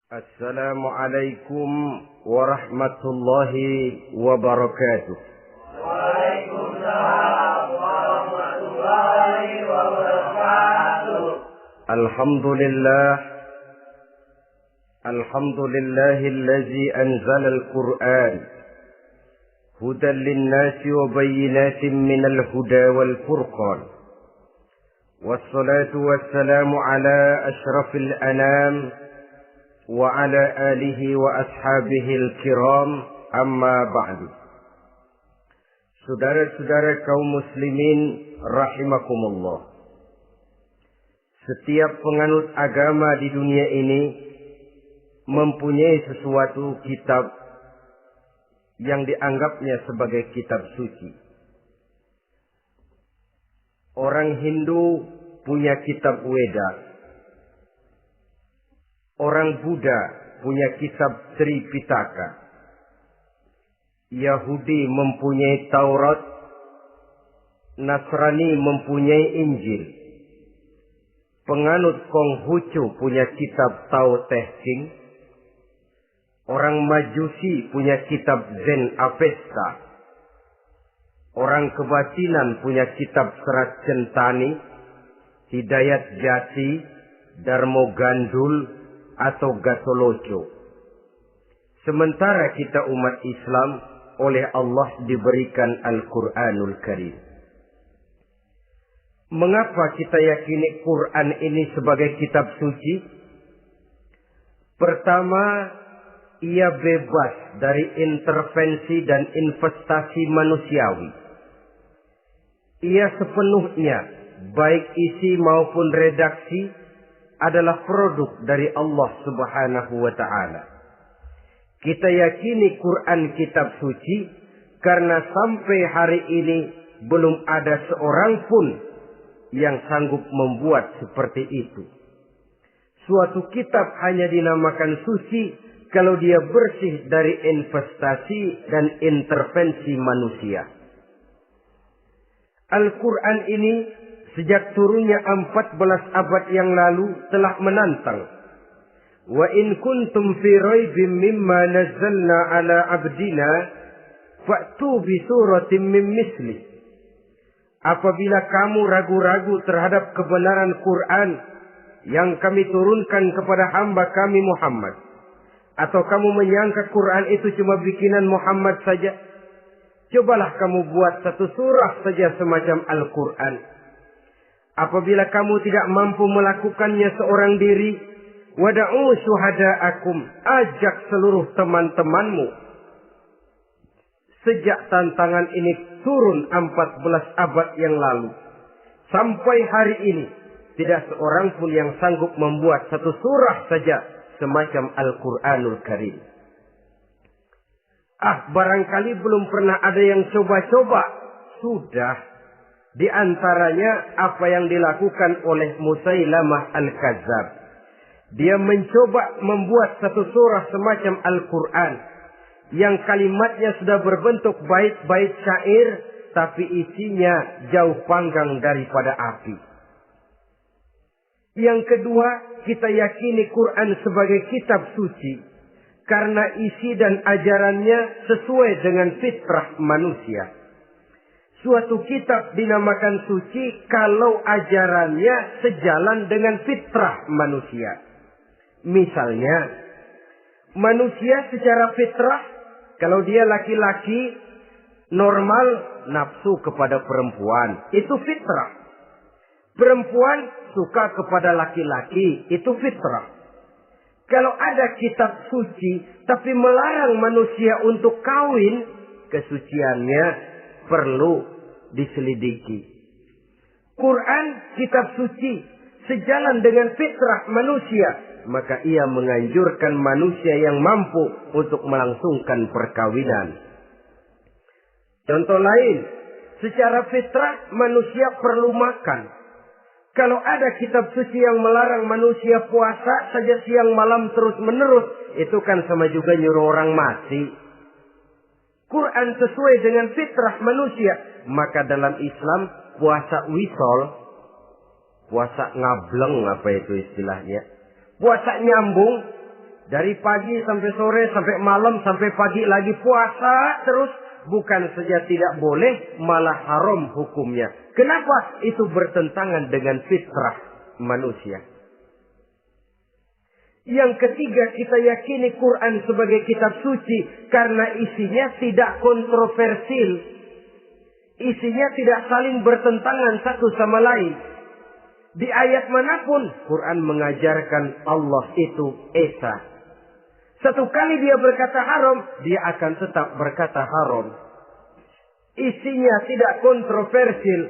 Assalamualaikum warahmatullahi wabarakatuh. Waalaikumsalam warahmatullahi wabarakatuh. Alhamdulillahillazi anzala al-Qur'an hudan lin-nasi wa bayyinatin minal huda wal furqan. Wassalatu wassalamu ala asyrafil anam wa ala alihi wa ashabihil kiram, amma ba'du. Saudara-saudara kaum muslimin rahimakumullah. Setiap penganut agama di dunia ini mempunyai sesuatu kitab yang dianggapnya sebagai kitab suci. Orang Hindu punya kitab Weda. Orang Buddha punya kitab Tripitaka. Yahudi mempunyai Taurat. Nasrani mempunyai Injil. Penganut Konghucu punya kitab Tao Te Ching. Orang Majusi punya kitab Zen Avesta. Orang Kebatinan punya kitab Serat Centani, Hidayat Jati, Darmo Gandul, atau Gatoloco. Sementara kita umat Islam oleh Allah diberikan Al-Quranul Karim. Mengapa kita yakini Quran ini sebagai kitab suci? Pertama, ia bebas dari intervensi dan investasi manusiawi. Ia sepenuhnya, baik isi maupun redaksi, adalah produk dari Allah Subhanahu wa ta'ala. Kita yakini Quran kitab suci karena sampai hari ini belum ada seorang pun yang sanggup membuat seperti itu. Suatu kitab hanya dinamakan suci kalau dia bersih dari investasi dan intervensi manusia. Al-Quran ini sejak turunnya 14 abad yang lalu telah menantang. Wa in kuntum fi raibim mimma nazzalna ala abdina fa'tu bi suratin min misli. Apabila kamu ragu-ragu terhadap kebenaran Quran yang kami turunkan kepada hamba kami Muhammad, atau kamu menyangka Quran itu cuma bikinan Muhammad saja, cobalah kamu buat satu surah saja semacam Al-Quran. Apabila kamu tidak mampu melakukannya seorang diri, wada'u syuhada'akum, ajak seluruh teman-temanmu. Sejak tantangan ini turun 14 abad yang lalu, sampai hari ini, tidak seorang pun yang sanggup membuat satu surah saja semacam Al-Quranul Karim. Barangkali belum pernah ada yang coba-coba. Sudah. Di antaranya apa yang dilakukan oleh Musailamah Al-Kadzab. Dia mencoba membuat satu surah semacam Al-Quran yang kalimatnya sudah berbentuk bait-bait syair, tapi isinya jauh panggang daripada api. Yang kedua, kita yakini Quran sebagai kitab suci karena isi dan ajarannya sesuai dengan fitrah manusia. Suatu kitab dinamakan suci kalau ajarannya sejalan dengan fitrah manusia. Misalnya, manusia secara fitrah, kalau dia laki-laki, normal nafsu kepada perempuan, itu fitrah. Perempuan suka kepada laki-laki, itu fitrah. Kalau ada kitab suci, tapi melarang manusia untuk kawin, kesuciannya perlu diselidiki. Quran kitab suci sejalan dengan fitrah manusia, maka ia menganjurkan manusia yang mampu untuk melangsungkan perkawinan. Contoh lain, secara fitrah manusia perlu makan. Kalau ada kitab suci yang melarang manusia puasa saja siang malam terus menerus, itu kan sama juga nyuruh orang mati. Quran sesuai dengan fitrah manusia. Maka dalam Islam puasa wisol, puasa ngableng, apa itu istilahnya, puasa nyambung, Dari pagi sampai sore, sampai malam, sampai pagi lagi puasa terus. Bukan saja tidak boleh, malah haram hukumnya. Kenapa? Itu bertentangan dengan fitrah manusia. Yang ketiga, kita yakini Quran sebagai kitab suci karena isinya tidak kontroversial. Isinya tidak saling bertentangan satu sama lain. Di ayat manapun, Quran mengajarkan Allah itu Esa. Satu kali dia berkata haram, dia akan tetap berkata haram. Isinya tidak kontroversial.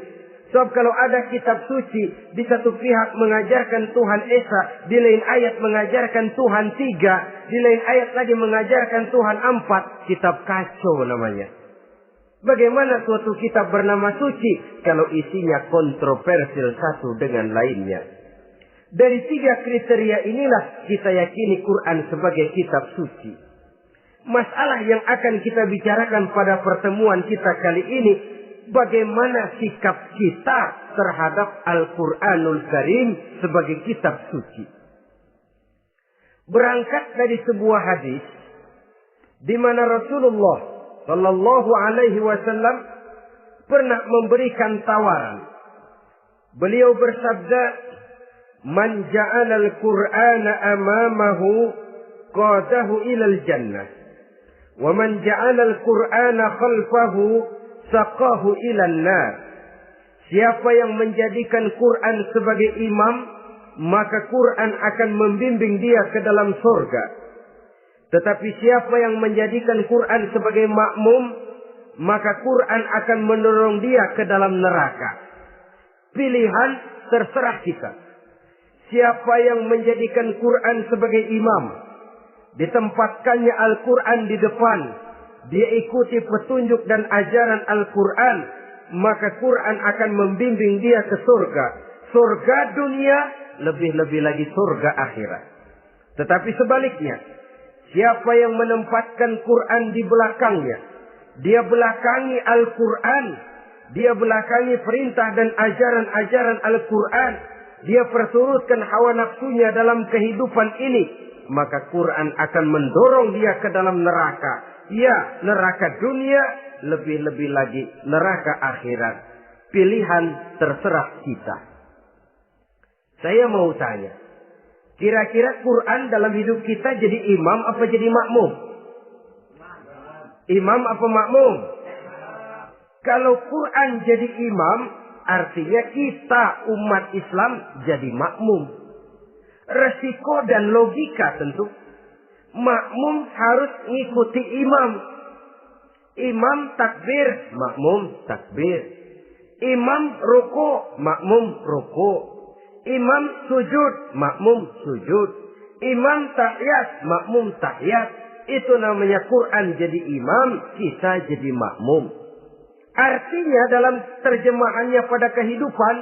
Sebab kalau ada kitab suci, di satu pihak mengajarkan Tuhan Esa, di lain ayat mengajarkan Tuhan 3, di lain ayat lagi mengajarkan Tuhan 4, kitab kacau namanya. Bagaimana suatu kitab bernama suci kalau isinya kontroversial satu dengan lainnya? Dari 3 kriteria inilah kita yakini Quran sebagai kitab suci. Masalah yang akan kita bicarakan pada pertemuan kita kali ini, bagaimana sikap kita terhadap Al-Quranul Karim sebagai kitab suci. Berangkat dari sebuah hadis di mana Rasulullah Sallallahu Alaihi Wasallam pernah memberikan tawaran. Beliau bersabda, "Man ja'ala al-Qur'ana amamahu qadahu ilal jannah, wa man ja'ala al-Qur'ana khalfahu saqahu ilan nar." Siapa yang menjadikan Quran sebagai imam, maka Quran akan membimbing dia ke dalam surga. Tetapi siapa yang menjadikan Quran sebagai makmum, maka Quran akan mendorong dia ke dalam neraka. Pilihan terserah kita. Siapa yang menjadikan Quran sebagai imam, ditempatkannya Al-Quran di depan, dia ikuti petunjuk dan ajaran Al-Quran, maka Quran akan membimbing dia ke surga. Surga dunia, lebih-lebih lagi surga akhirat. Tetapi sebaliknya, siapa yang menempatkan Quran di belakangnya, dia belakangi Al-Quran, dia belakangi perintah dan ajaran-ajaran Al-Quran, dia perturutkan hawa nafsunya dalam kehidupan ini, maka Quran akan mendorong dia ke dalam neraka. Ya, neraka dunia, lebih-lebih lagi neraka akhirat. Pilihan terserah kita. Saya mau tanya, kira-kira Quran dalam hidup kita jadi imam apa jadi makmum? Imam apa makmum? Kalau Quran jadi imam, artinya kita umat Islam jadi makmum. Resiko dan logika tentu. Makmum harus ngikuti imam. Imam takbir, makmum takbir. Imam ruku, makmum ruku. Imam sujud, makmum sujud. Imam tahiyat, makmum tahiyat. Itu namanya Quran jadi imam, kita jadi makmum. Artinya dalam terjemahannya pada kehidupan,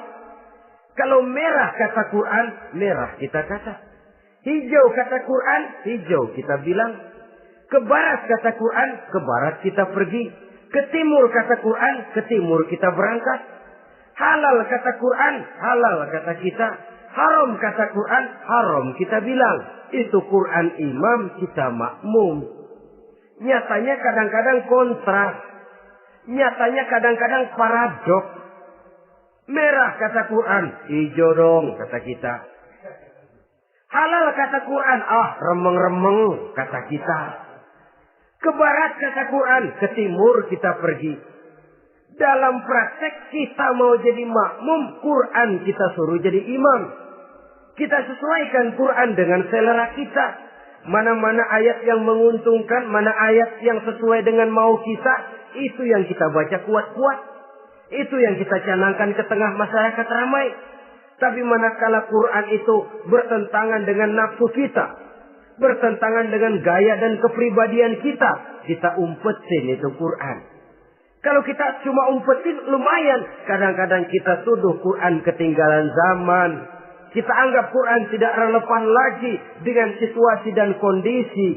kalau merah kata Quran, merah kita kata. Hijau kata Quran, hijau kita bilang. Ke barat kata Quran, ke barat kita pergi. Ke timur kata Quran, ke timur kita berangkat. Halal kata Quran, halal kata kita. Haram kata Quran, haram kita bilang. Itu Quran imam, kita makmum. Nyatanya kadang-kadang kontras. Nyatanya kadang-kadang paradoks. Merah kata Quran, hijau dong kata kita. Halal kata Quran, remeng-remeng kata kita. Ke barat kata Quran, ke timur kita pergi. Dalam praktek kita mau jadi makmum, Quran kita suruh jadi imam. Kita sesuaikan Quran dengan selera kita. Mana-mana ayat yang menguntungkan, mana ayat yang sesuai dengan mau kita, itu yang kita baca kuat-kuat. Itu yang kita canangkan ke tengah masyarakat ramai. Tapi manakala Quran itu bertentangan dengan nafsu kita, bertentangan dengan gaya dan kepribadian kita, kita umpetin itu Quran. Kalau kita cuma umpetin lumayan, kadang-kadang kita tuduh Quran ketinggalan zaman. Kita anggap Quran tidak relevan lagi dengan situasi dan kondisi.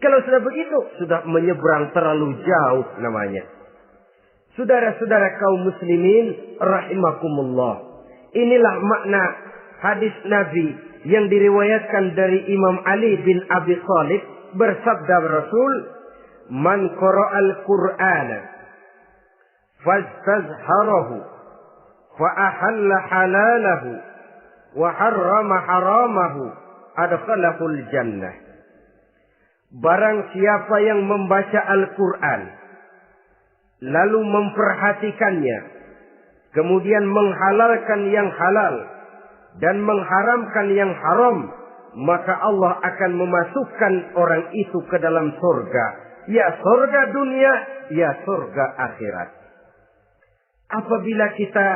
Kalau sudah begitu, sudah menyeberang terlalu jauh namanya. Saudara-saudara kaum muslimin rahimakumullah. Inilah makna hadis Nabi yang diriwayatkan dari Imam Ali bin Abi Thalib, bersabda Rasul, "Man qara'al Qur'ana fastazharahu fa ahalla halalahu wa harrama haramahu adkhalahul jannah." Barang siapa yang membaca Al-Quran lalu memperhatikannya, kemudian menghalalkan yang halal dan mengharamkan yang haram, maka Allah akan memasukkan orang itu ke dalam surga. Ya surga dunia, ya surga akhirat. Apabila kita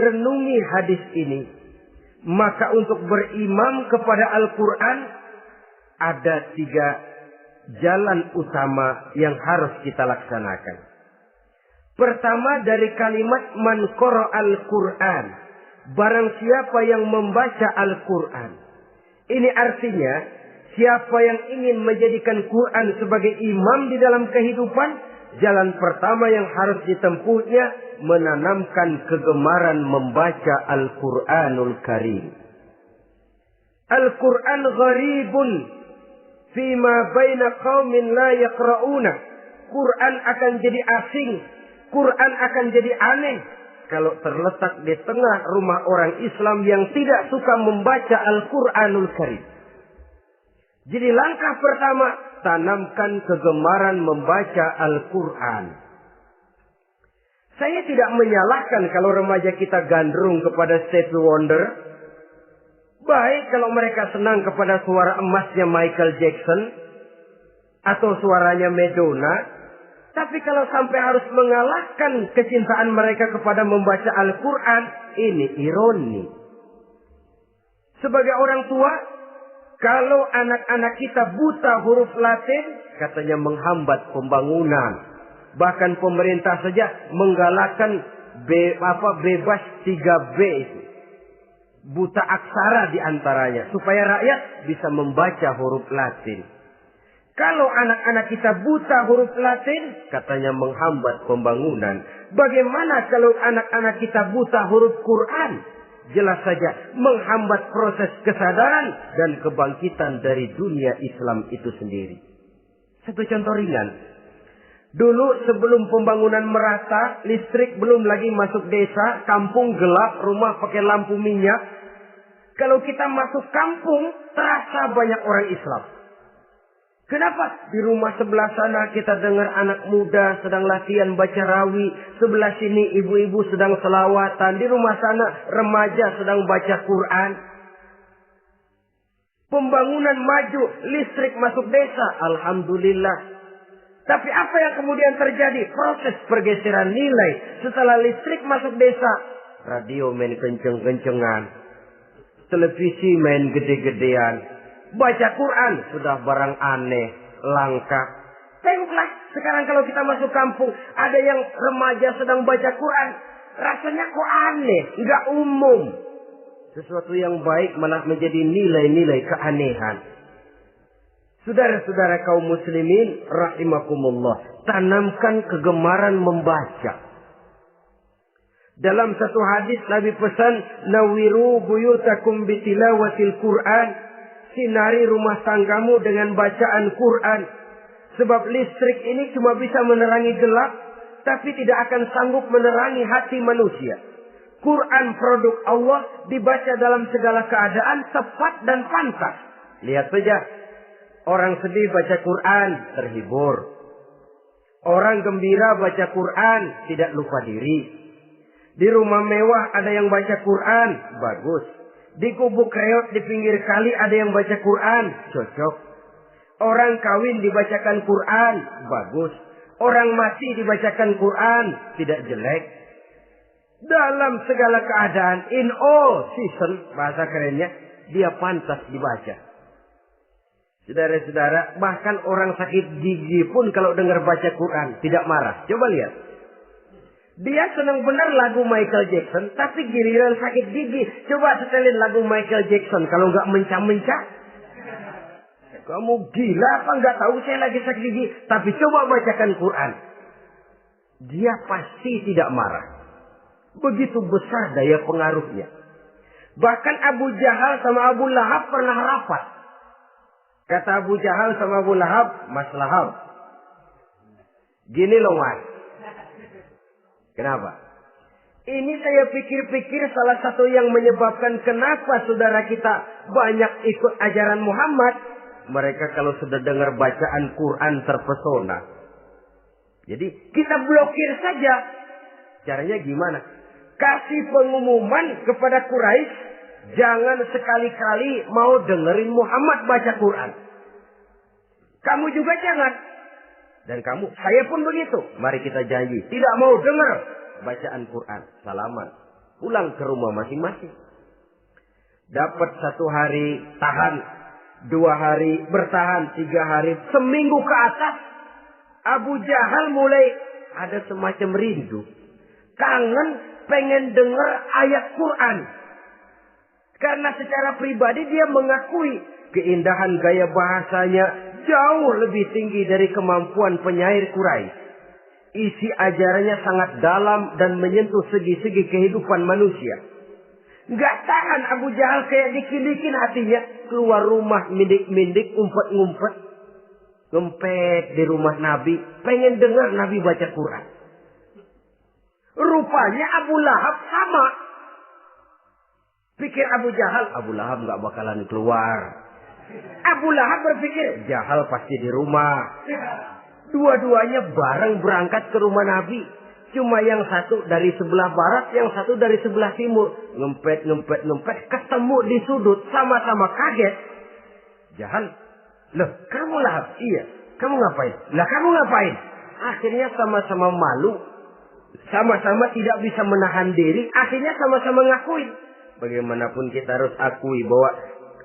renungi hadis ini, maka untuk berimam kepada Al-Quran ada 3 jalan utama yang harus kita laksanakan. Pertama, dari kalimat man qara'al Qur'an, barang siapa yang membaca Al-Quran. Ini artinya siapa yang ingin menjadikan Quran sebagai imam di dalam kehidupan, jalan pertama yang harus ditempuhnya menanamkan kegemaran membaca Al-Quranul Karim. Al-Quran gharibun fima baina qaumin la yaqra'una. Quran akan jadi asing, Quran akan jadi aneh kalau terletak di tengah rumah orang Islam yang tidak suka membaca Al-Quranul Karim. Jadi langkah pertama, tanamkan kegemaran membaca Al-Quran. Saya tidak menyalahkan kalau remaja kita gandrung kepada Stevie Wonder. Baik kalau mereka senang kepada suara emasnya Michael Jackson atau suaranya Madonna. Tapi kalau sampai harus mengalahkan kecintaan mereka kepada membaca Al-Quran, ini ironi. Sebagai orang tua, kalau anak-anak kita buta huruf Latin, katanya menghambat pembangunan. Bahkan pemerintah saja menggalakkan bebas 3B itu. Buta aksara diantaranya, supaya rakyat bisa membaca huruf Latin. Kalau anak-anak kita buta huruf Latin, katanya menghambat pembangunan. Bagaimana kalau anak-anak kita buta huruf Quran? Jelas saja menghambat proses kesadaran dan kebangkitan dari dunia Islam itu sendiri. Satu contoh ringan. Dulu sebelum pembangunan merata, listrik belum lagi masuk desa, kampung gelap, rumah pakai lampu minyak. Kalau kita masuk kampung, terasa banyak orang Islam. Kenapa? Di rumah sebelah sana kita dengar anak muda sedang latihan baca rawi. Sebelah sini ibu-ibu sedang selawatan. Di rumah sana remaja sedang baca Quran. Pembangunan maju, listrik masuk desa. Alhamdulillah. Tapi apa yang kemudian terjadi? Proses pergeseran nilai. Setelah listrik masuk desa, radio main kenceng-kencengan. Televisi main gede-gedean. Baca Quran sudah barang aneh, langka. Tengoklah sekarang kalau kita masuk kampung, ada yang remaja sedang baca Quran. Rasanya kok aneh, nggak umum. Sesuatu yang baik malah menjadi nilai-nilai keanehan. Saudara-saudara kaum muslimin rahimakumullah, tanamkan kegemaran membaca. Dalam satu hadis Nabi pesan, nawiru buyutakum bitilawatil Quran. Sinari rumah tanggamu dengan bacaan Quran. Sebab listrik ini cuma bisa menerangi gelap, tapi tidak akan sanggup menerangi hati manusia. Quran produk Allah dibaca dalam segala keadaan, tepat dan pantas. Lihat saja, orang sedih baca Quran, terhibur. Orang gembira baca Quran, tidak lupa diri. Di rumah mewah ada yang baca Quran, bagus. Di gubuk reot di pinggir kali ada yang baca Quran, cocok. Orang kawin dibacakan Quran, bagus. Orang mati dibacakan Quran, tidak jelek. Dalam segala keadaan, in all season, bahasa kerennya, dia pantas dibaca. Saudara-saudara, bahkan orang sakit gigi pun kalau dengar baca Quran, tidak marah. Coba lihat. Dia senang benar lagu Michael Jackson, tapi giliran sakit gigi. Coba setelin lagu Michael Jackson, kalau nggak mencah-mencah. Kamu gila apa nggak tahu saya lagi sakit gigi? Tapi coba bacakan Quran. Dia pasti tidak marah. Begitu besar daya pengaruhnya. Bahkan Abu Jahal sama Abu Lahab pernah rapat. Kata Abu Jahal sama Abu Lahab, Mas Lahab, gini loh Mas. Kenapa? Ini saya pikir-pikir salah satu yang menyebabkan kenapa saudara kita banyak ikut ajaran Muhammad. Mereka kalau sudah dengar bacaan Quran terpesona. Jadi kita blokir saja. Caranya gimana? Kasih pengumuman kepada Quraisy, jangan sekali-kali mau dengerin Muhammad baca Quran. Kamu juga jangan. Dan kamu, saya pun begitu. Mari kita janji, tidak mau dengar bacaan Quran. Salaman. Pulang ke rumah masing-masing. Dapat 1 hari tahan, 2 hari bertahan, 3 hari, seminggu ke atas. Abu Jahal mulai ada semacam rindu. Kangen pengen dengar ayat Quran. Karena secara pribadi dia mengakui keindahan gaya bahasanya jauh lebih tinggi dari kemampuan penyair Quraisy. Isi ajarannya sangat dalam dan menyentuh segi-segi kehidupan manusia. Nggak tahan Abu Jahal kayak dikit-dikit hatinya. Keluar rumah mindik-mindik, umpet-ngumpet. Ngempet di rumah Nabi. Pengen dengar Nabi baca Quran. Rupanya Abu Lahab sama. Pikir Abu Jahal, Abu Lahab nggak bakalan keluar. Abu Lahab berpikir, Jahal pasti di rumah. Dua-duanya bareng berangkat ke rumah Nabi. Cuma yang satu dari sebelah barat, yang satu dari sebelah timur. Ngempet, ketemu di sudut, sama-sama kaget. Jahal, loh kamu Lahab? Iya, kamu ngapain? Lah kamu ngapain? Akhirnya sama-sama malu. Sama-sama tidak bisa menahan diri. Akhirnya sama-sama ngakuin. Bagaimanapun kita harus akui bahwa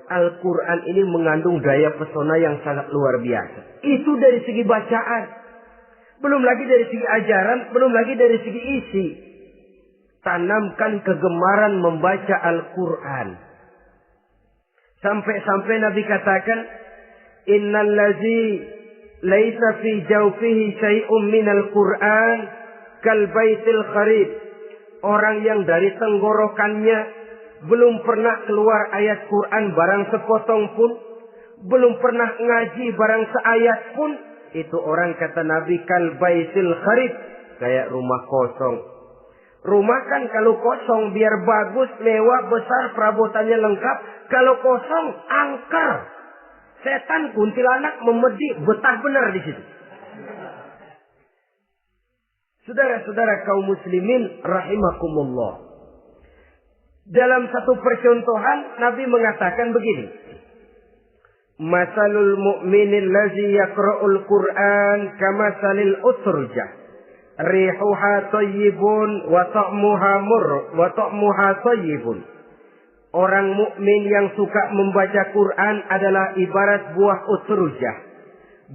Al-Quran ini mengandung daya pesona yang sangat luar biasa. Itu dari segi bacaan. Belum lagi dari segi ajaran. Belum lagi dari segi isi. Tanamkan kegemaran membaca Al-Quran. Sampai-sampai Nabi katakan, Innal ladzi laisa fi jawfihi syai'un minal Quran kal baitil kharib. Orang yang dari tenggorokannya belum pernah keluar ayat Quran barang sepotong pun, belum pernah ngaji barang seayat pun, itu orang kata Nabi kal baitil kharib, kayak rumah kosong. Rumah kan kalau kosong biar bagus, mewah, besar, perabotannya lengkap. Kalau kosong angker. Setan kuntilanak memedi, betah benar di situ. Saudara-saudara kaum muslimin rahimakumullah. Dalam satu percontohan Nabi mengatakan begini. Masalul mu'minil ladzi yaqra'ul Qur'an kamasalil utrujah. Rihuha thayyibun wa ta'muha thayyibun. Orang mukmin yang suka membaca Quran adalah ibarat buah utrujah.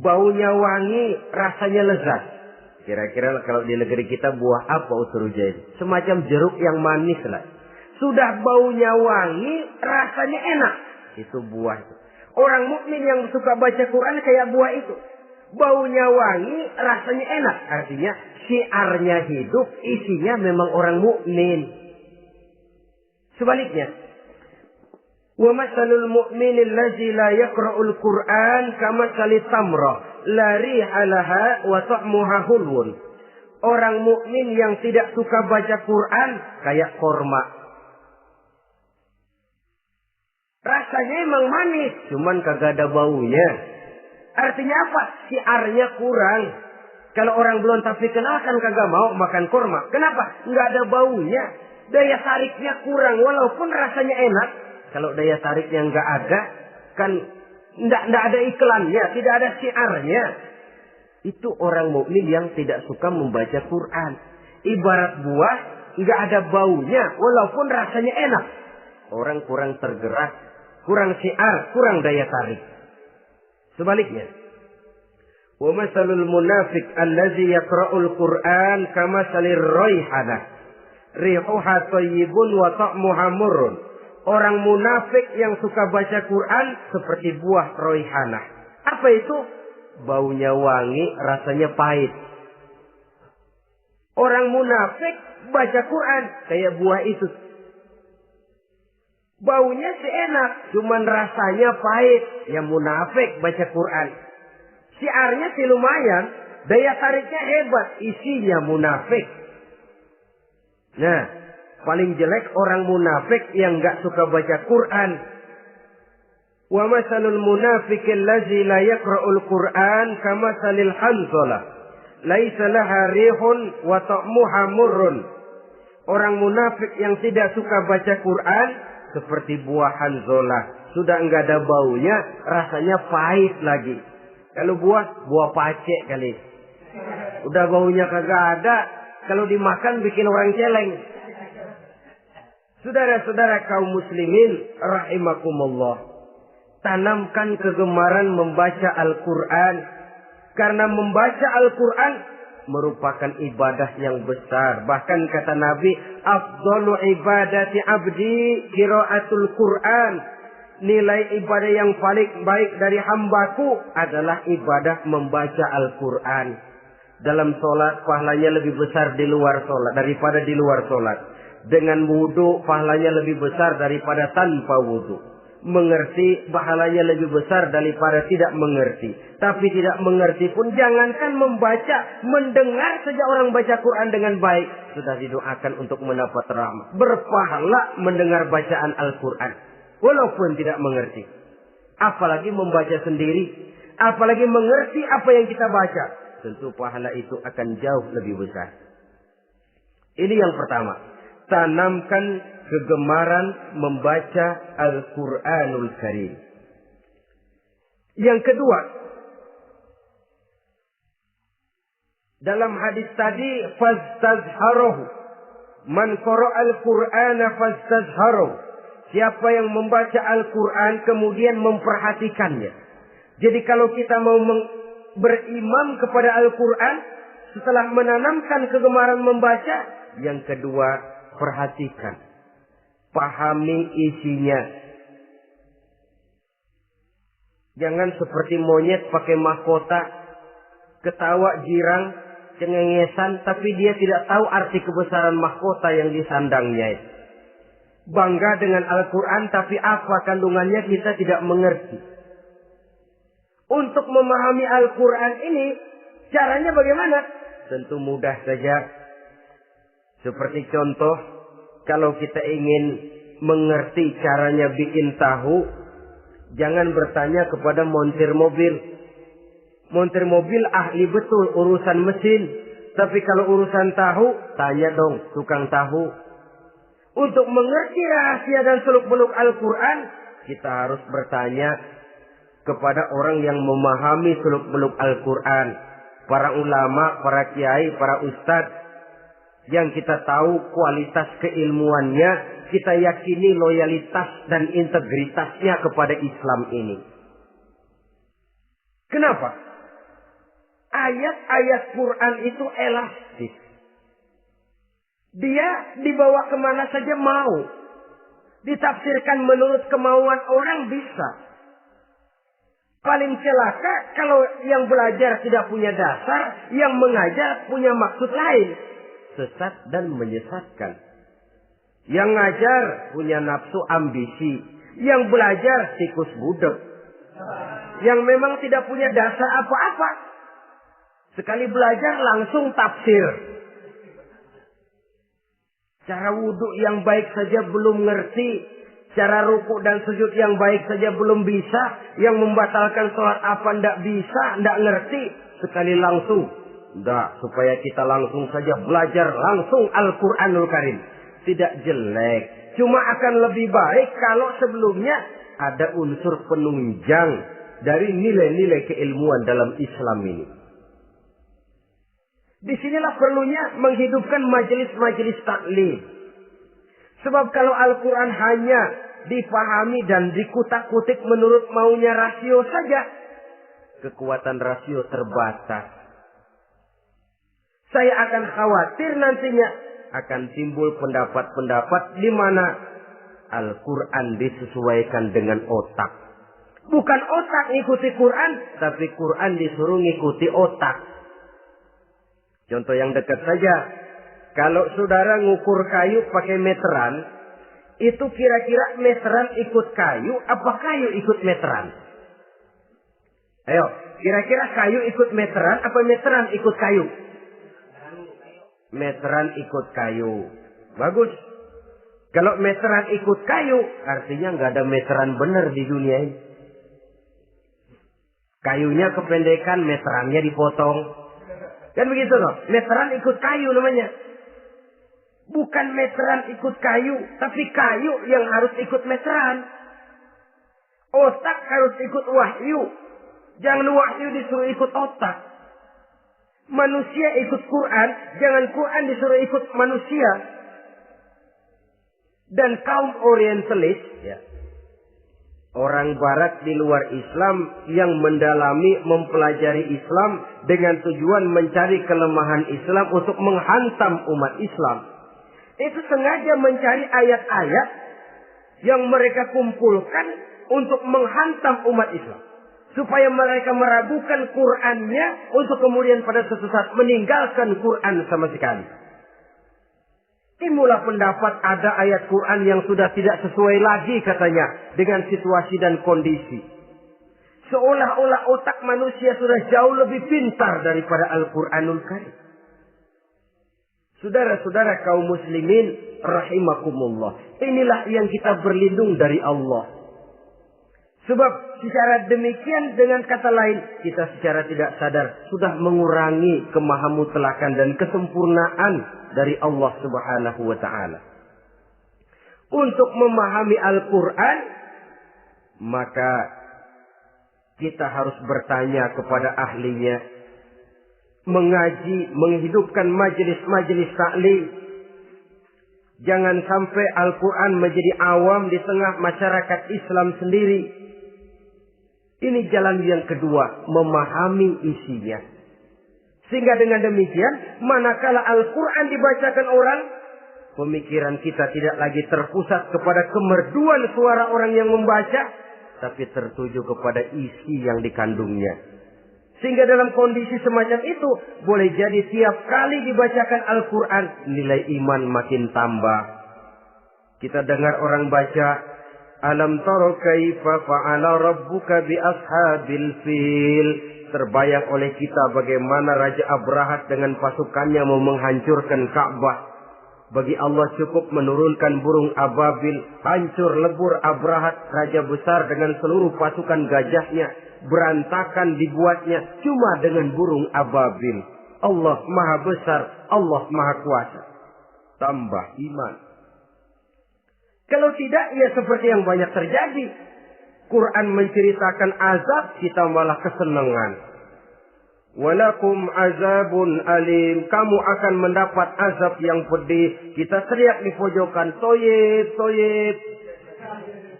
Baunya wangi, rasanya lezat. Kira-kira kalau di negeri kita buah apa utrujah itu? Semacam jeruk yang manis lah. Sudah baunya wangi, rasanya enak. Itu buah itu. Orang mukmin yang suka baca Quran kayak buah itu. Baunya wangi, rasanya enak. Artinya syiarnya hidup, isinya memang orang mukmin. Sebaliknya, wa masalul mu'minil ladzi la yaqra'ul Qur'an kamasalit tamrah la riha laha wa ta'muha hulwun. Orang mukmin yang tidak suka baca Quran kayak korma. Rasanya emang manis, cuman kagak ada baunya. Artinya apa? Syiarnya kurang. Kalau orang belum tapi kenal kan kagak mau makan kurma. Kenapa? Nggak ada baunya. Daya tariknya kurang, walaupun rasanya enak. Kalau daya tariknya nggak ada, kan nggak ada iklannya, tidak ada syiarnya. Itu orang mukmin yang tidak suka membaca Quran. Ibarat buah, nggak ada baunya, walaupun rasanya enak. Orang kurang tergerak, kurang syiar, kurang daya tarik. Sebaliknya, wa masalul munafiq allazi yaqra'ul Qur'an kamasalir raihanah. Rihuha thayyibun wa ta'muha murrun. Orang munafik yang suka baca Quran seperti buah raihanah. Apa itu? Baunya wangi, rasanya pahit. Orang munafik baca Quran kayak buah itu. Baunya sih enak, cuman rasanya pahit. Ya munafik baca Quran. Syiarnya sih lumayan, daya tariknya hebat, isinya munafik. Nah, paling jelek orang munafik yang gak suka baca Quran. Wa masalul munafiqil ladzi la yaqra'ul Qur'an kamasalil hanzalah. Laisa laha rihun wa ta'muha murrun. Orang munafik yang tidak suka baca Quran seperti buah hanzalah. Sudah enggak ada baunya, rasanya pahit lagi. Kalau buah pacek kali. Udah baunya kagak ada, kalau dimakan bikin orang celeng. Saudara-saudara kaum muslimin rahimakumullah. Tanamkan kegemaran membaca Al-Quran. Karena membaca Al-Quran merupakan ibadah yang besar. Bahkan kata Nabi, afdalu ibadati abdi qiraatul Quran. Nilai ibadah yang paling baik dari hambaku adalah ibadah membaca Al-Quran. Dalam sholat pahalanya lebih besar di luar sholat daripada di luar sholat. Dengan wudu pahalanya lebih besar daripada tanpa wudu. Mengerti pahalanya lebih besar daripada tidak mengerti. Tapi tidak mengerti pun jangankan membaca, mendengar saja orang baca Quran dengan baik sudah didoakan untuk mendapat rahmat. Berpahala mendengar bacaan Al-Quran walaupun tidak mengerti. Apalagi membaca sendiri, apalagi mengerti apa yang kita baca. Tentu pahala itu akan jauh lebih besar. Ini yang pertama. Tanamkan kegemaran membaca Al-Quranul Karim. Yang kedua, dalam hadis tadi, fastazharuhu. Man qara'al Qur'ana fastazharuhu. Siapa yang membaca Al-Quran kemudian memperhatikannya. Jadi kalau kita mau berimam kepada Al-Quran, setelah menanamkan kegemaran membaca, yang kedua, perhatikan. Pahami isinya. Jangan seperti monyet pakai mahkota, ketawa girang, cengengesan, tapi dia tidak tahu arti kebesaran mahkota yang disandangnya. Bangga dengan Al-Quran, tapi apa kandungannya kita tidak mengerti. Untuk memahami Al-Quran ini, caranya bagaimana? Tentu mudah saja. Seperti contoh, kalau kita ingin mengerti caranya bikin tahu, jangan bertanya kepada montir mobil. Montir mobil ahli betul urusan mesin. Tapi kalau urusan tahu, tanya dong tukang tahu. Untuk mengerti rahasia dan seluk-beluk Al-Quran, kita harus bertanya kepada orang yang memahami seluk-beluk Al-Quran. Para ulama, para kiai, para ustadz. Yang kita tahu kualitas keilmuannya, kita yakini loyalitas dan integritasnya kepada Islam ini. Kenapa? Ayat-ayat Quran itu elastis. Dia dibawa kemana saja mau. Ditafsirkan menurut kemauan orang bisa. Paling celaka kalau yang belajar tidak punya dasar, yang mengajar punya maksud lain. Sesat dan menyesatkan. Yang ngajar punya nafsu ambisi. Yang belajar tikus budak. Yang memang tidak punya dasar apa-apa. Sekali belajar langsung tafsir. Cara wudhu yang baik saja belum ngerti. Cara rukuk dan sujud yang baik saja belum bisa. Yang membatalkan sholat apa ndak bisa, ndak ngerti. Sekali langsung. Enggak, supaya kita langsung saja belajar langsung Al-Quranul Karim. Tidak jelek. Cuma akan lebih baik kalau sebelumnya ada unsur penunjang dari nilai-nilai keilmuan dalam Islam ini. Disinilah perlunya menghidupkan majelis-majelis taklim. Sebab kalau Al-Quran hanya dipahami dan dikutak-kutik menurut maunya rasio saja, kekuatan rasio terbatas. Saya akan khawatir nantinya akan timbul pendapat-pendapat di mana Al-Quran disesuaikan dengan otak. Bukan otak ngikuti Quran, tapi Quran disuruh ngikuti otak. Contoh yang dekat saja. Kalau saudara ngukur kayu pakai meteran, itu kira-kira meteran ikut kayu, apa kayu ikut meteran? Ayo, kira-kira kayu ikut meteran, apa meteran ikut kayu? Meteran ikut kayu. Bagus. Kalau meteran ikut kayu, artinya nggak ada meteran benar di dunia ini. Kayunya kependekan, meterannya dipotong. Kan begitu loh. Meteran ikut kayu namanya. Bukan meteran ikut kayu, tapi kayu yang harus ikut meteran. Otak harus ikut wahyu. Jangan wahyu disuruh ikut otak. Manusia ikut Quran, jangan Quran disuruh ikut manusia. Dan kaum orientalis, ya, orang barat di luar Islam yang mendalami, mempelajari Islam dengan tujuan mencari kelemahan Islam untuk menghantam umat Islam. Itu sengaja mencari ayat-ayat yang mereka kumpulkan untuk menghantam umat Islam. Supaya mereka meragukan Qur'annya untuk kemudian pada suatu saat meninggalkan Qur'an sama sekali. Timbullah pendapat ada ayat Quran yang sudah tidak sesuai lagi katanya dengan situasi dan kondisi. Seolah-olah otak manusia sudah jauh lebih pintar daripada Al-Quranul Karim. Saudara-saudara kaum muslimin rahimakumullah. Inilah yang kita berlindung dari Allah. Sebab secara demikian dengan kata lain kita secara tidak sadar sudah mengurangi kemahamutlakan dan kesempurnaan dari Allah Subhanahu wa ta'ala. Untuk memahami Al-Quran, maka kita harus bertanya kepada ahlinya. Mengaji, menghidupkan majelis-majelis taklim. Jangan sampai Al-Quran menjadi awam di tengah masyarakat Islam sendiri. Ini jalan yang kedua, memahami isinya. Sehingga dengan demikian, manakala Al-Quran dibacakan orang, pemikiran kita tidak lagi terpusat kepada kemerduan suara orang yang membaca, tapi tertuju kepada isi yang dikandungnya. Sehingga dalam kondisi semacam itu, boleh jadi tiap kali dibacakan Al-Quran, nilai iman makin tambah. Kita dengar orang baca, Alam tara kaifa fa'ala rabbuka bi ashabil fil. Terbayang oleh kita bagaimana Raja Abrahat dengan pasukannya mau menghancurkan Ka'bah. Bagi Allah cukup menurunkan burung ababil. Hancur lebur Abrahat, raja besar dengan seluruh pasukan gajahnya. Berantakan dibuatnya cuma dengan burung ababil. Allah maha besar, Allah maha kuasa. Tambah iman. Kalau tidak, ya seperti yang banyak terjadi. Quran menceritakan azab, kita malah kesenangan. Walakum azabun alim. Kamu akan mendapat azab yang pedih. Kita teriak di pojokan, toyib, toyib.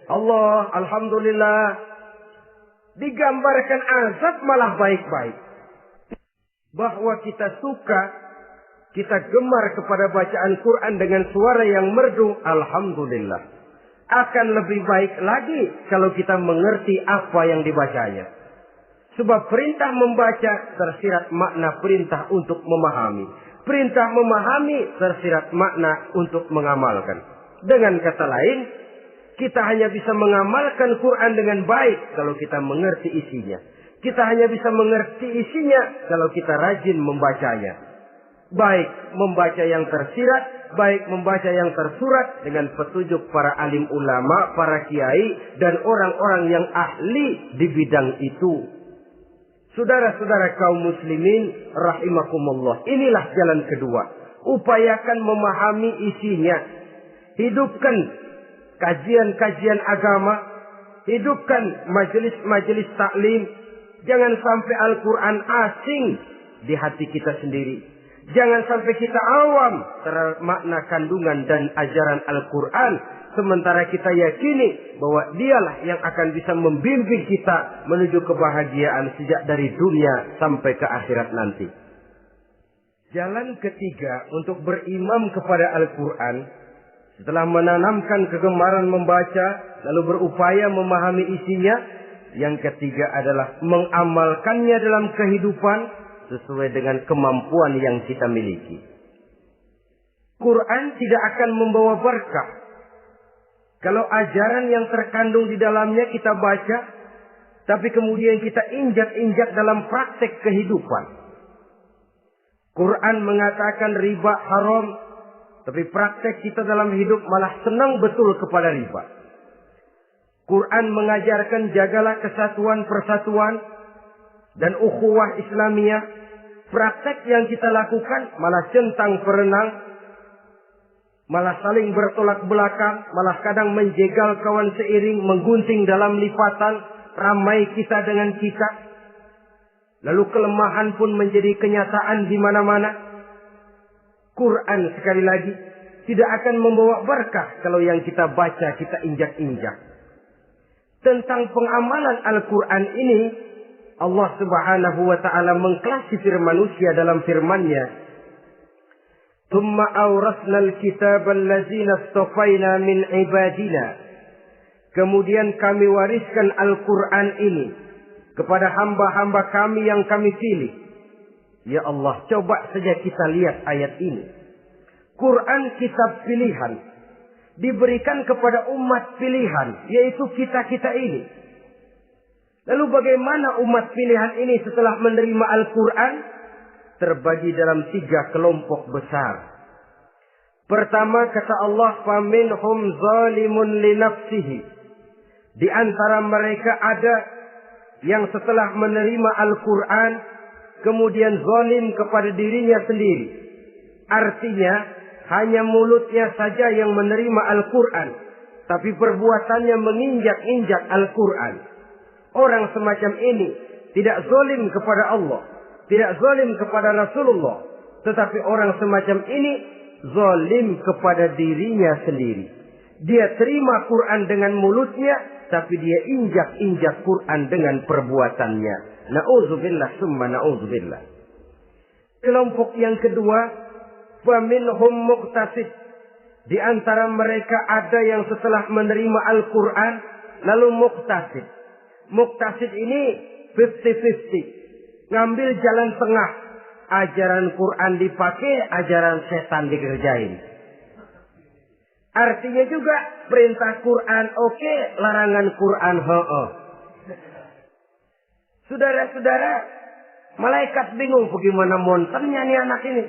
Allah, alhamdulillah. Digambarkan azab malah baik-baik. Bahwa kita suka, kita gemar kepada bacaan Quran dengan suara yang merdu, alhamdulillah. Akan lebih baik lagi kalau kita mengerti apa yang dibacanya. Sebab perintah membaca tersirat makna perintah untuk memahami. Perintah memahami tersirat makna untuk mengamalkan. Dengan kata lain, kita hanya bisa mengamalkan Quran dengan baik kalau kita mengerti isinya. Kita hanya bisa mengerti isinya kalau kita rajin membacanya. Baik membaca yang tersirat, baik membaca yang tersurat dengan petunjuk para alim ulama, para kiai, dan orang-orang yang ahli di bidang itu. Saudara-saudara kaum muslimin rahimakumullah. Inilah jalan kedua. Upayakan memahami isinya. Hidupkan kajian-kajian agama. Hidupkan majelis-majelis taklim. Jangan sampai Al-Quran asing di hati kita sendiri. Jangan sampai kita awam terhadap makna kandungan dan ajaran Al-Quran. Sementara kita yakini bahwa dialah yang akan bisa membimbing kita menuju kebahagiaan sejak dari dunia sampai ke akhirat nanti. Jalan ketiga untuk berimam kepada Al-Quran. Setelah menanamkan kegemaran membaca, lalu berupaya memahami isinya. Yang ketiga adalah mengamalkannya dalam kehidupan sesuai dengan kemampuan yang kita miliki. Quran tidak akan membawa berkah Kalau ajaran yang terkandung di dalamnya kita baca, tapi kemudian kita injak-injak dalam praktek kehidupan. Quran mengatakan riba haram, tapi praktek kita dalam hidup malah senang betul kepada riba. Quran mengajarkan jagalah kesatuan persatuan dan ukhuwah Islamiyah. Praktek yang kita lakukan malah centang perenang, malah saling bertolak belakang, malah kadang menjegal kawan seiring, menggunting dalam lipatan, ramai kita dengan kita. Lalu kelemahan pun menjadi kenyataan di mana-mana. Quran sekali lagi tidak akan membawa berkah kalau yang kita baca kita injak-injak. Tentang pengamalan Al-Quran ini, Allah Subhanahu wa ta'ala mengklasifikasi manusia dalam firman-Nya. Tsumma awrasna al-kitaba allazina istafaina min ibadina. Kemudian kami wariskan Al-Quran ini kepada hamba-hamba kami yang kami pilih. Ya Allah, coba saja kita lihat ayat ini. Quran kitab pilihan, diberikan kepada umat pilihan, yaitu kita-kita ini. Lalu bagaimana umat pilihan ini setelah menerima Al-Quran? Terbagi dalam 3 kelompok besar. Pertama kata Allah, faminhum zalimun li nafsihi. Di antara mereka ada yang setelah menerima Al-Quran kemudian zalim kepada dirinya sendiri. Artinya hanya mulutnya saja yang menerima Al-Quran, tapi perbuatannya menginjak-injak Al-Quran. Orang semacam ini tidak zalim kepada Allah, tidak zalim kepada Rasulullah, tetapi orang semacam ini zalim kepada dirinya sendiri. Dia terima Quran dengan mulutnya, tapi dia injak-injak Quran dengan perbuatannya. Na'udzubillah summa na'udzubillah. Kelompok yang kedua, faminhum muqtasid. Di antara mereka ada yang setelah menerima Al-Quran lalu muqtasid. Muqtasid ini 50-50. Ngambil jalan tengah. Ajaran Quran dipakai, ajaran setan dikerjain. Artinya juga perintah Quran oke, larangan Quran ho-oh. Saudara-saudara, malaikat bingung bagaimana monternya nih anak ini.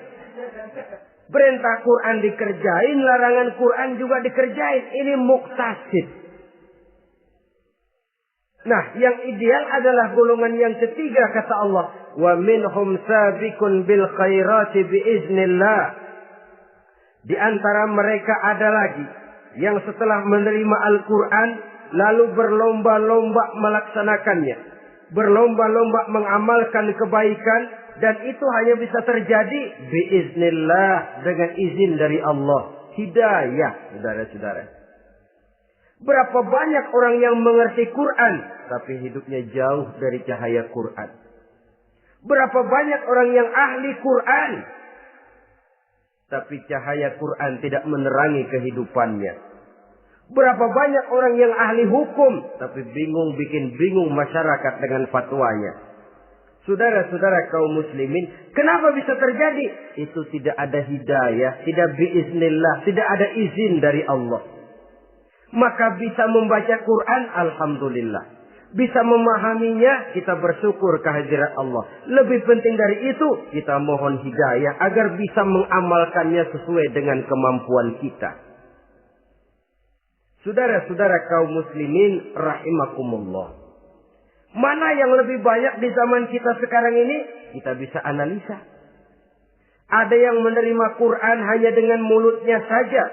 Perintah Quran dikerjain, larangan Quran juga dikerjain. Ini muqtasid. Nah, yang ideal adalah golongan yang ketiga kata Allah, wa minhum sabiqun bil khairati biiznillah. Di antara mereka ada lagi yang setelah menerima Al-Quran lalu berlomba-lomba melaksanakannya, berlomba-lomba mengamalkan kebaikan, dan itu hanya bisa terjadi biiznillah, dengan izin dari Allah. Hidayah, saudara-saudara. Berapa banyak orang yang mengerti Quran tapi hidupnya jauh dari cahaya Quran. Berapa banyak orang yang ahli Quran tapi cahaya Quran tidak menerangi kehidupannya. Berapa banyak orang yang ahli hukum tapi bikin bingung masyarakat dengan fatwanya. Saudara-saudara kaum muslimin, kenapa bisa terjadi? Itu tidak ada hidayah, tidak biiznillah, tidak ada izin dari Allah. Maka bisa membaca Quran, alhamdulillah. Bisa memahaminya, kita bersyukur kehadirat Allah. Lebih penting dari itu, kita mohon hidayah agar bisa mengamalkannya sesuai dengan kemampuan kita. Saudara-saudara kaum muslimin rahimakumullah. Mana yang lebih banyak di zaman kita sekarang ini? Kita bisa analisa. Ada yang menerima Quran hanya dengan mulutnya saja.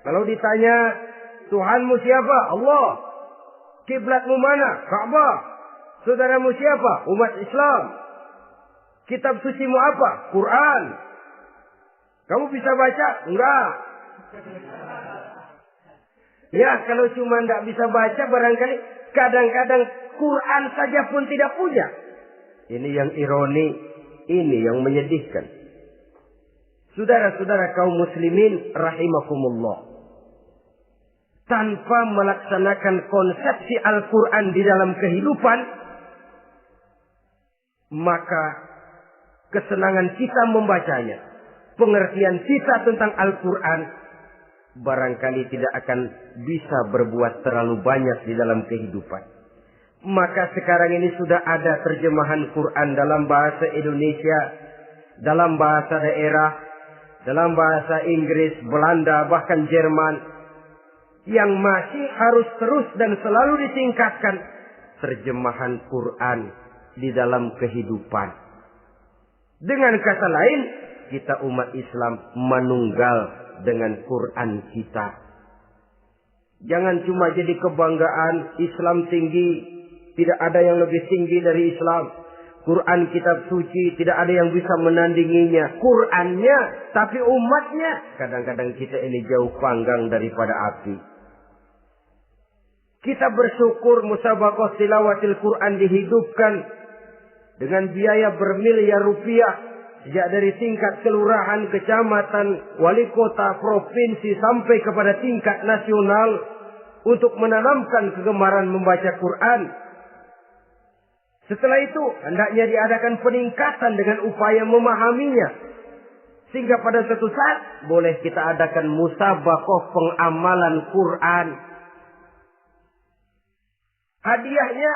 Kalau ditanya, Tuhanmu siapa? Allah. Kiblatmu mana? Ka'bah. Saudaramu siapa? Umat Islam. Kitab sucimu apa? Quran. Kamu bisa baca? Enggak. Ya, kalau cuma enggak bisa baca, barangkali kadang-kadang Quran saja pun tidak punya. Ini yang ironi, ini yang menyedihkan. Saudara-saudara kaum muslimin rahimakumullah. Tanpa melaksanakan konsepsi Al-Quran di dalam kehidupan, maka kesenangan kita membacanya, pengertian kita tentang Al-Quran barangkali tidak akan bisa berbuat terlalu banyak di dalam kehidupan. Maka sekarang ini sudah ada terjemahan Quran dalam bahasa Indonesia, dalam bahasa daerah, dalam bahasa Inggris, Belanda, bahkan Jerman, yang masih harus terus dan selalu ditingkatkan terjemahan Quran di dalam kehidupan. Dengan kata lain, kita umat Islam menunggal dengan Quran kita. Jangan cuma jadi kebanggaan Islam tinggi, tidak ada yang lebih tinggi dari Islam. Quran kitab suci, tidak ada yang bisa menandinginya. Qurannya, tapi umatnya. Kadang-kadang kita ini jauh panggang daripada api. Kita bersyukur musabaqah tilawatil Quran dihidupkan dengan biaya bermiliar rupiah. Sejak dari tingkat kelurahan, kecamatan, wali kota, provinsi, sampai kepada tingkat nasional. Untuk menanamkan kegemaran membaca Quran. Setelah itu, hendaknya diadakan peningkatan dengan upaya memahaminya. Sehingga pada suatu saat, boleh kita adakan musabaqah pengamalan Quran. Hadiahnya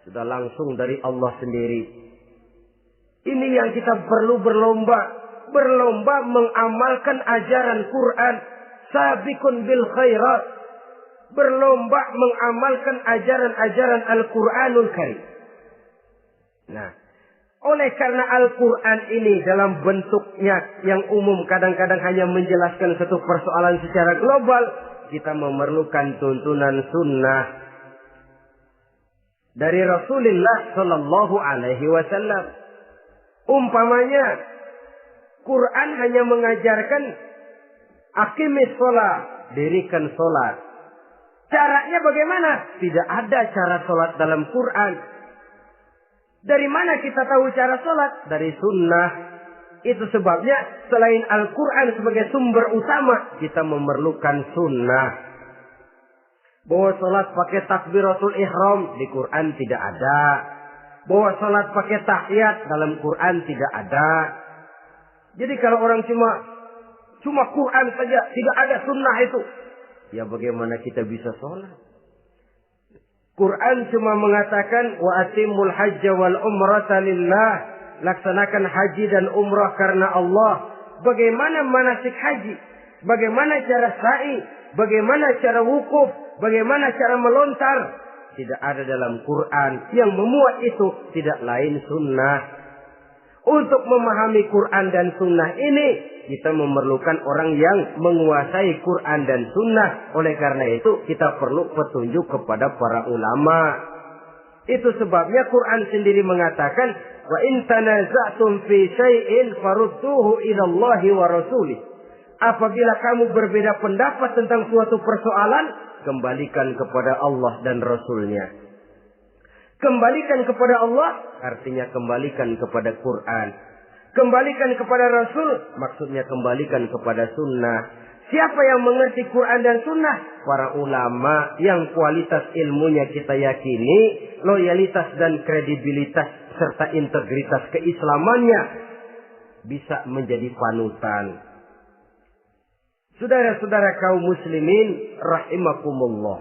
sudah langsung dari Allah sendiri. Ini yang kita perlu berlomba. Berlomba mengamalkan ajaran Quran. Sabiqun bil khairat. Berlomba mengamalkan ajaran-ajaran Al-Quranul Karim. Nah, oleh karena Al-Quran ini dalam bentuknya yang umum kadang-kadang hanya menjelaskan satu persoalan secara global, kita memerlukan tuntunan sunnah dari Rasulullah Sallallahu Alaihi Wasallam. Umpamanya, Quran hanya mengajarkan aqimis sholat, dirikan sholat. Caranya bagaimana? Tidak ada cara sholat dalam Quran. Dari mana kita tahu cara sholat? Dari sunnah. Itu sebabnya selain Al-Quran sebagai sumber utama, kita memerlukan sunnah. Bahwa sholat pakai takbiratul ihram di Quran tidak ada. Bahwa sholat pakai tahiyat dalam Quran tidak ada. Jadi kalau orang cuma Quran saja, tidak ada sunnah itu. Ya bagaimana kita bisa sholat? Quran cuma mengatakan wa atimul hajja wal umrata lillah, laksanakan haji dan umrah karena Allah. Bagaimana manasik haji? Bagaimana cara sa'i? Bagaimana cara wukuf? Bagaimana cara melontar? Tidak ada dalam Quran. Yang memuat itu tidak lain sunnah. Untuk memahami Quran dan sunnah ini, kita memerlukan orang yang menguasai Quran dan sunnah. Oleh karena itu, kita perlu petunjuk kepada para ulama. Itu sebabnya Quran sendiri mengatakan, wa in tanaza'tum fi syai'in farudduhu ila Allahi wa rasulih. Apabila kamu berbeda pendapat tentang suatu persoalan, kembalikan kepada Allah dan Rasulnya. Kembalikan kepada Allah, artinya kembalikan kepada Quran. Kembalikan kepada Rasul, maksudnya kembalikan kepada sunnah. Siapa yang mengerti Quran dan sunnah? Para ulama yang kualitas ilmunya kita yakini, loyalitas dan kredibilitas serta integritas keislamannya bisa menjadi panutan. Saudara-saudara kaum muslimin rahimakumullah.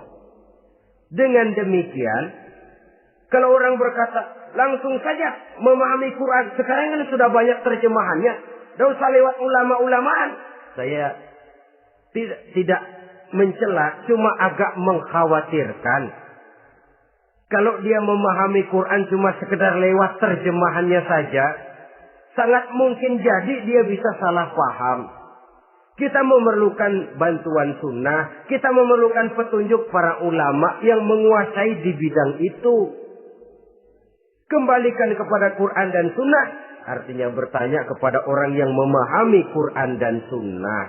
Dengan demikian, kalau orang berkata, langsung saja memahami Quran. Sekarang kan sudah banyak terjemahannya. Tidak usah lewat ulama-ulamaan. Saya tidak mencela, cuma agak mengkhawatirkan. Kalau dia memahami Quran cuma sekedar lewat terjemahannya saja, sangat mungkin jadi dia bisa salah paham. Kita memerlukan bantuan sunnah. Kita memerlukan petunjuk para ulama yang menguasai di bidang itu. Kembalikan kepada Quran dan sunnah. Artinya bertanya kepada orang yang memahami Quran dan sunnah.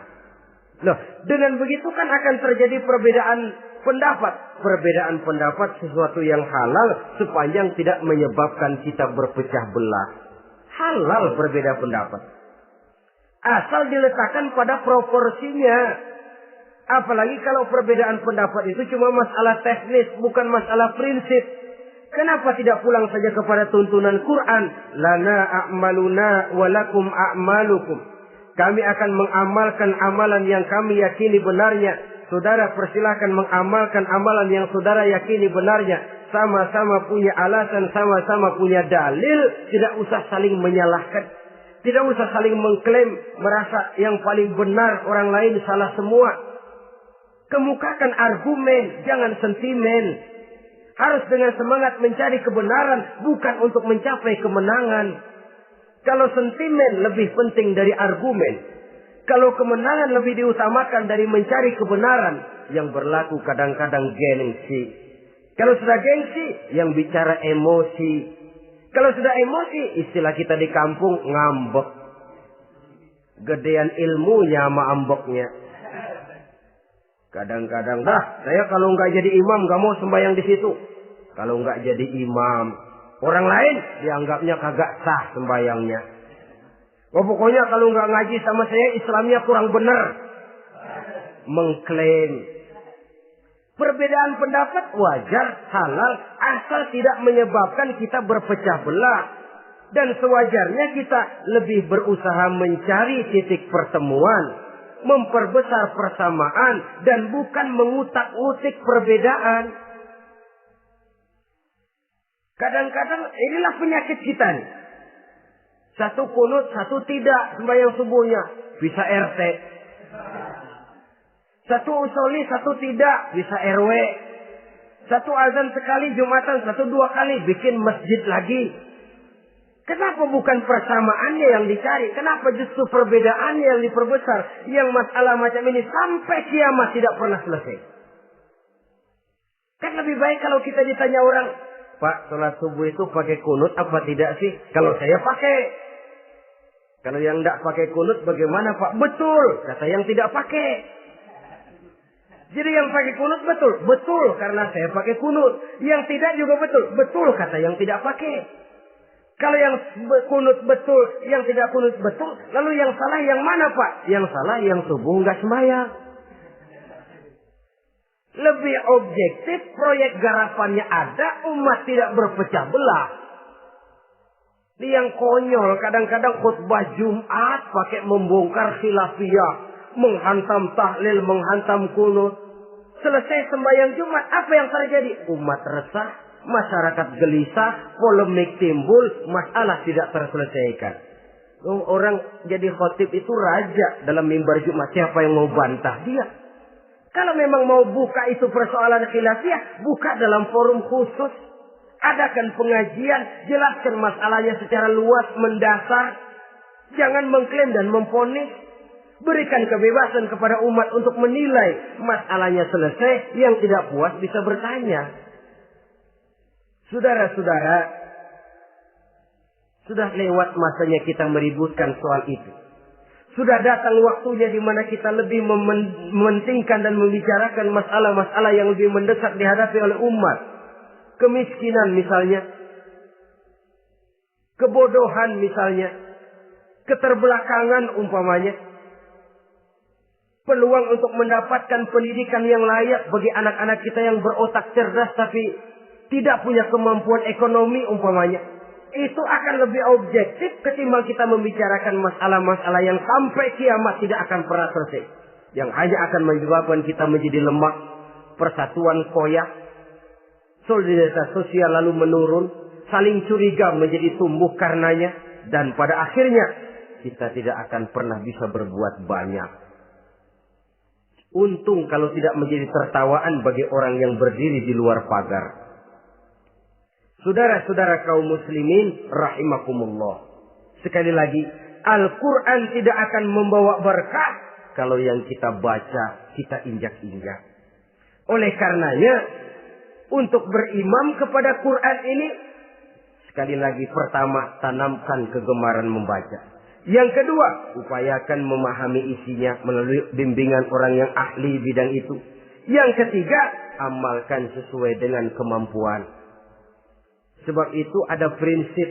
Loh, dengan begitu kan akan terjadi perbedaan pendapat. Perbedaan pendapat sesuatu yang halal sepanjang tidak menyebabkan kita berpecah belah. Halal berbeda pendapat. Asal diletakkan pada proporsinya. Apalagi kalau perbedaan pendapat itu cuma masalah teknis, bukan masalah prinsip. Kenapa tidak pulang saja kepada tuntunan Quran? Lana a'maluna walakum a'malukum. Kami akan mengamalkan amalan yang kami yakini benarnya. Saudara persilahkan mengamalkan amalan yang saudara yakini benarnya. Sama-sama punya alasan, sama-sama punya dalil. Tidak usah saling menyalahkan. Tidak usah saling mengklaim, merasa yang paling benar, orang lain salah semua. Kemukakan argumen, jangan sentimen. Harus dengan semangat mencari kebenaran, bukan untuk mencapai kemenangan. Kalau sentimen lebih penting dari argumen. Kalau kemenangan lebih diutamakan dari mencari kebenaran. Yang berlaku kadang-kadang gengsi. Kalau sudah gengsi, yang bicara emosi. Kalau sudah emosi, istilah kita di kampung, ngambek. Gedean ilmunya sama ambeknya. Kadang-kadang, saya kalau nggak jadi imam, nggak mau sembahyang di situ. Kalau nggak jadi imam, orang lain dianggapnya kagak sah sembayangnya. Pokoknya kalau nggak ngaji sama saya, Islamnya kurang benar. Mengklaim. Perbedaan pendapat wajar, halal, asal tidak menyebabkan kita berpecah belah. Dan sewajarnya kita lebih berusaha mencari titik pertemuan, memperbesar persamaan, dan bukan mengutak-utik perbedaan. Kadang-kadang inilah penyakit kita nih. Satu kunut, satu tidak sembahyang subuhnya. Bisa RT. Satu usoli, satu tidak. Bisa RW. Satu azan sekali Jumatan, satu dua kali. Bikin masjid lagi. Kenapa bukan persamaannya yang dicari? Kenapa justru perbedaannya yang diperbesar? Yang masalah macam ini sampai kiamat tidak pernah selesai. Kan lebih baik kalau kita ditanya orang, Pak, sholat subuh itu pakai kunut apa tidak sih? Kalau saya pakai. Kalau yang tidak pakai kunut bagaimana Pak? Betul, kata yang tidak pakai. Jadi yang pakai kunut betul. Betul, karena saya pakai kunut. Yang tidak juga betul. Betul, kata yang tidak pakai. Kalau yang kunut betul, yang tidak kunut betul. Lalu yang salah yang mana Pak? Yang salah yang subuh nggak sembahyang. Lebih objektif, proyek garapannya ada, umat tidak berpecah belah. Ini yang konyol, kadang-kadang khutbah Jumat pakai membongkar khilafiyah, menghantam tahlil, menghantam kunut. Selesai sembahyang Jumat, apa yang terjadi? Umat resah, masyarakat gelisah, polemik timbul, masalah tidak terselesaikan. Orang jadi khotib itu raja dalam mimbar Jumat, siapa yang mau bantah dia? Kalau memang mau buka itu persoalan khilafiyah, buka dalam forum khusus. Adakan pengajian, jelaskan masalahnya secara luas, mendasar. Jangan mengklaim dan memponis. Berikan kebebasan kepada umat untuk menilai masalahnya selesai. Yang tidak puas bisa bertanya. Saudara-saudara, sudah lewat masanya kita meributkan soal itu. Sudah datang waktunya di mana kita lebih mementingkan dan membicarakan masalah-masalah yang lebih mendesak dihadapi oleh umat. Kemiskinan misalnya. Kebodohan misalnya. Keterbelakangan umpamanya. Peluang untuk mendapatkan pendidikan yang layak bagi anak-anak kita yang berotak cerdas tapi tidak punya kemampuan ekonomi umpamanya. Itu akan lebih objektif ketimbang kita membicarakan masalah-masalah yang sampai kiamat tidak akan pernah selesai. Yang hanya akan menyebabkan kita menjadi lemah, persatuan koyak, solidaritas sosial lalu menurun, saling curiga menjadi tumbuh karenanya, dan pada akhirnya kita tidak akan pernah bisa berbuat banyak. Untung kalau tidak menjadi tertawaan bagi orang yang berdiri di luar pagar. Saudara-saudara kaum muslimin rahimakumullah. Sekali lagi, Al-Quran tidak akan membawa berkah kalau yang kita baca, kita injak-injak. Oleh karenanya, untuk berimam kepada Quran ini, sekali lagi pertama, tanamkan kegemaran membaca. Yang kedua, upayakan memahami isinya melalui bimbingan orang yang ahli bidang itu. Yang ketiga, amalkan sesuai dengan kemampuan. Sebab itu ada prinsip,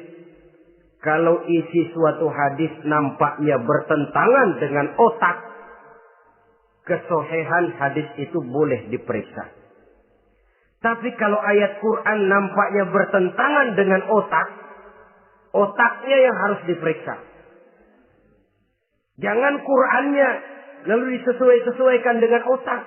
kalau isi suatu hadis nampaknya bertentangan dengan otak, kesohihan hadis itu boleh diperiksa. Tapi kalau ayat Quran nampaknya bertentangan dengan otak, otaknya yang harus diperiksa. Jangan Qur'annya lalu disesuaikan dengan otak.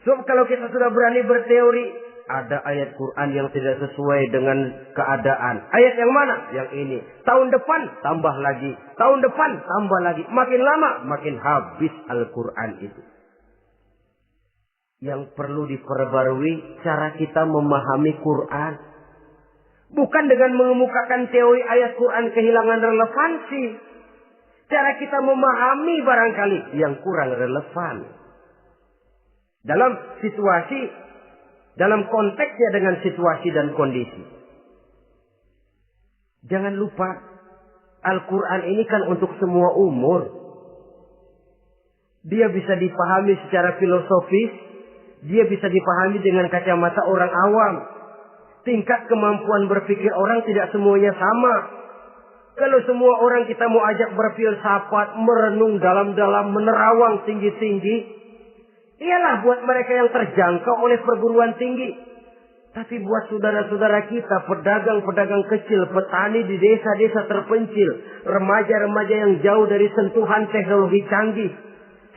Sebab kalau kita sudah berani berteori, ada ayat Quran yang tidak sesuai dengan keadaan. Ayat yang mana? Yang ini. Tahun depan tambah lagi. Tahun depan tambah lagi. Makin lama makin habis Al-Quran itu. Yang perlu diperbarui cara kita memahami Quran. Bukan dengan mengemukakan teori ayat Quran kehilangan relevansi. Cara kita memahami barangkali yang kurang relevan. Dalam situasi, dalam konteksnya dengan situasi dan kondisi. Jangan lupa, Al-Quran ini kan untuk semua umur. Dia bisa dipahami secara filosofis, dia bisa dipahami dengan kacamata orang awam. Tingkat kemampuan berpikir orang tidak semuanya sama. Kalau semua orang kita mau ajak berfilsafat, merenung dalam-dalam, menerawang tinggi-tinggi, ialah buat mereka yang terjangkau oleh perguruan tinggi. Tapi buat saudara-saudara kita, pedagang-pedagang kecil, petani di desa-desa terpencil, remaja-remaja yang jauh dari sentuhan teknologi canggih,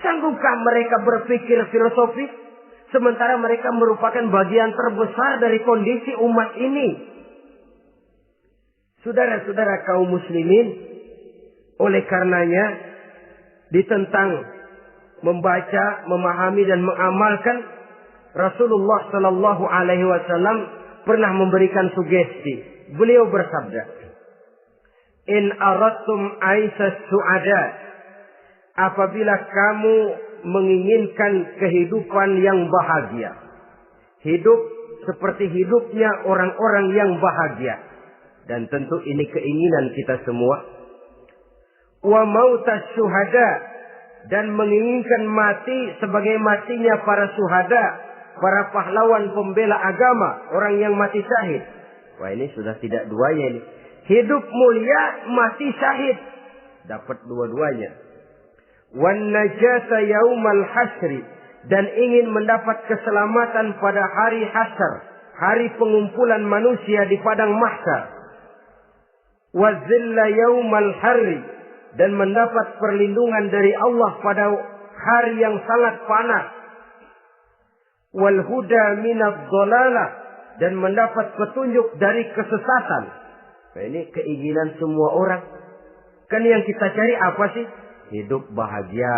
sanggupkah mereka berpikir filosofis? Sementara mereka merupakan bagian terbesar dari kondisi umat ini. Saudara-saudara kaum muslimin, oleh karenanya ditentang membaca, memahami dan mengamalkan, Rasulullah Sallallahu Alaihi Wasallam pernah memberikan sugesti. Beliau bersabda, "In aradtum aisas su'ada," apabila kamu menginginkan kehidupan yang bahagia, hidup seperti hidupnya orang-orang yang bahagia, dan tentu ini keinginan kita semua. Wa mautas syuhada, dan menginginkan mati sebagai matinya para syuhada, para pahlawan pembela agama, orang yang mati syahid. Wah, ini sudah tidak duanya ini. Hidup mulia, mati syahid. Dapat dua-duanya. Wan najasa yaumal hasri, dan ingin mendapat keselamatan pada hari hasyar, hari pengumpulan manusia di padang mahsyar. Wazilla yaumal harri, dan mendapat perlindungan dari Allah pada hari yang sangat panas. Wal huda minadh dhalalah, dan mendapat petunjuk dari kesesatan. Nah, ini keinginan semua orang. Kan yang kita cari apa sih? Hidup bahagia.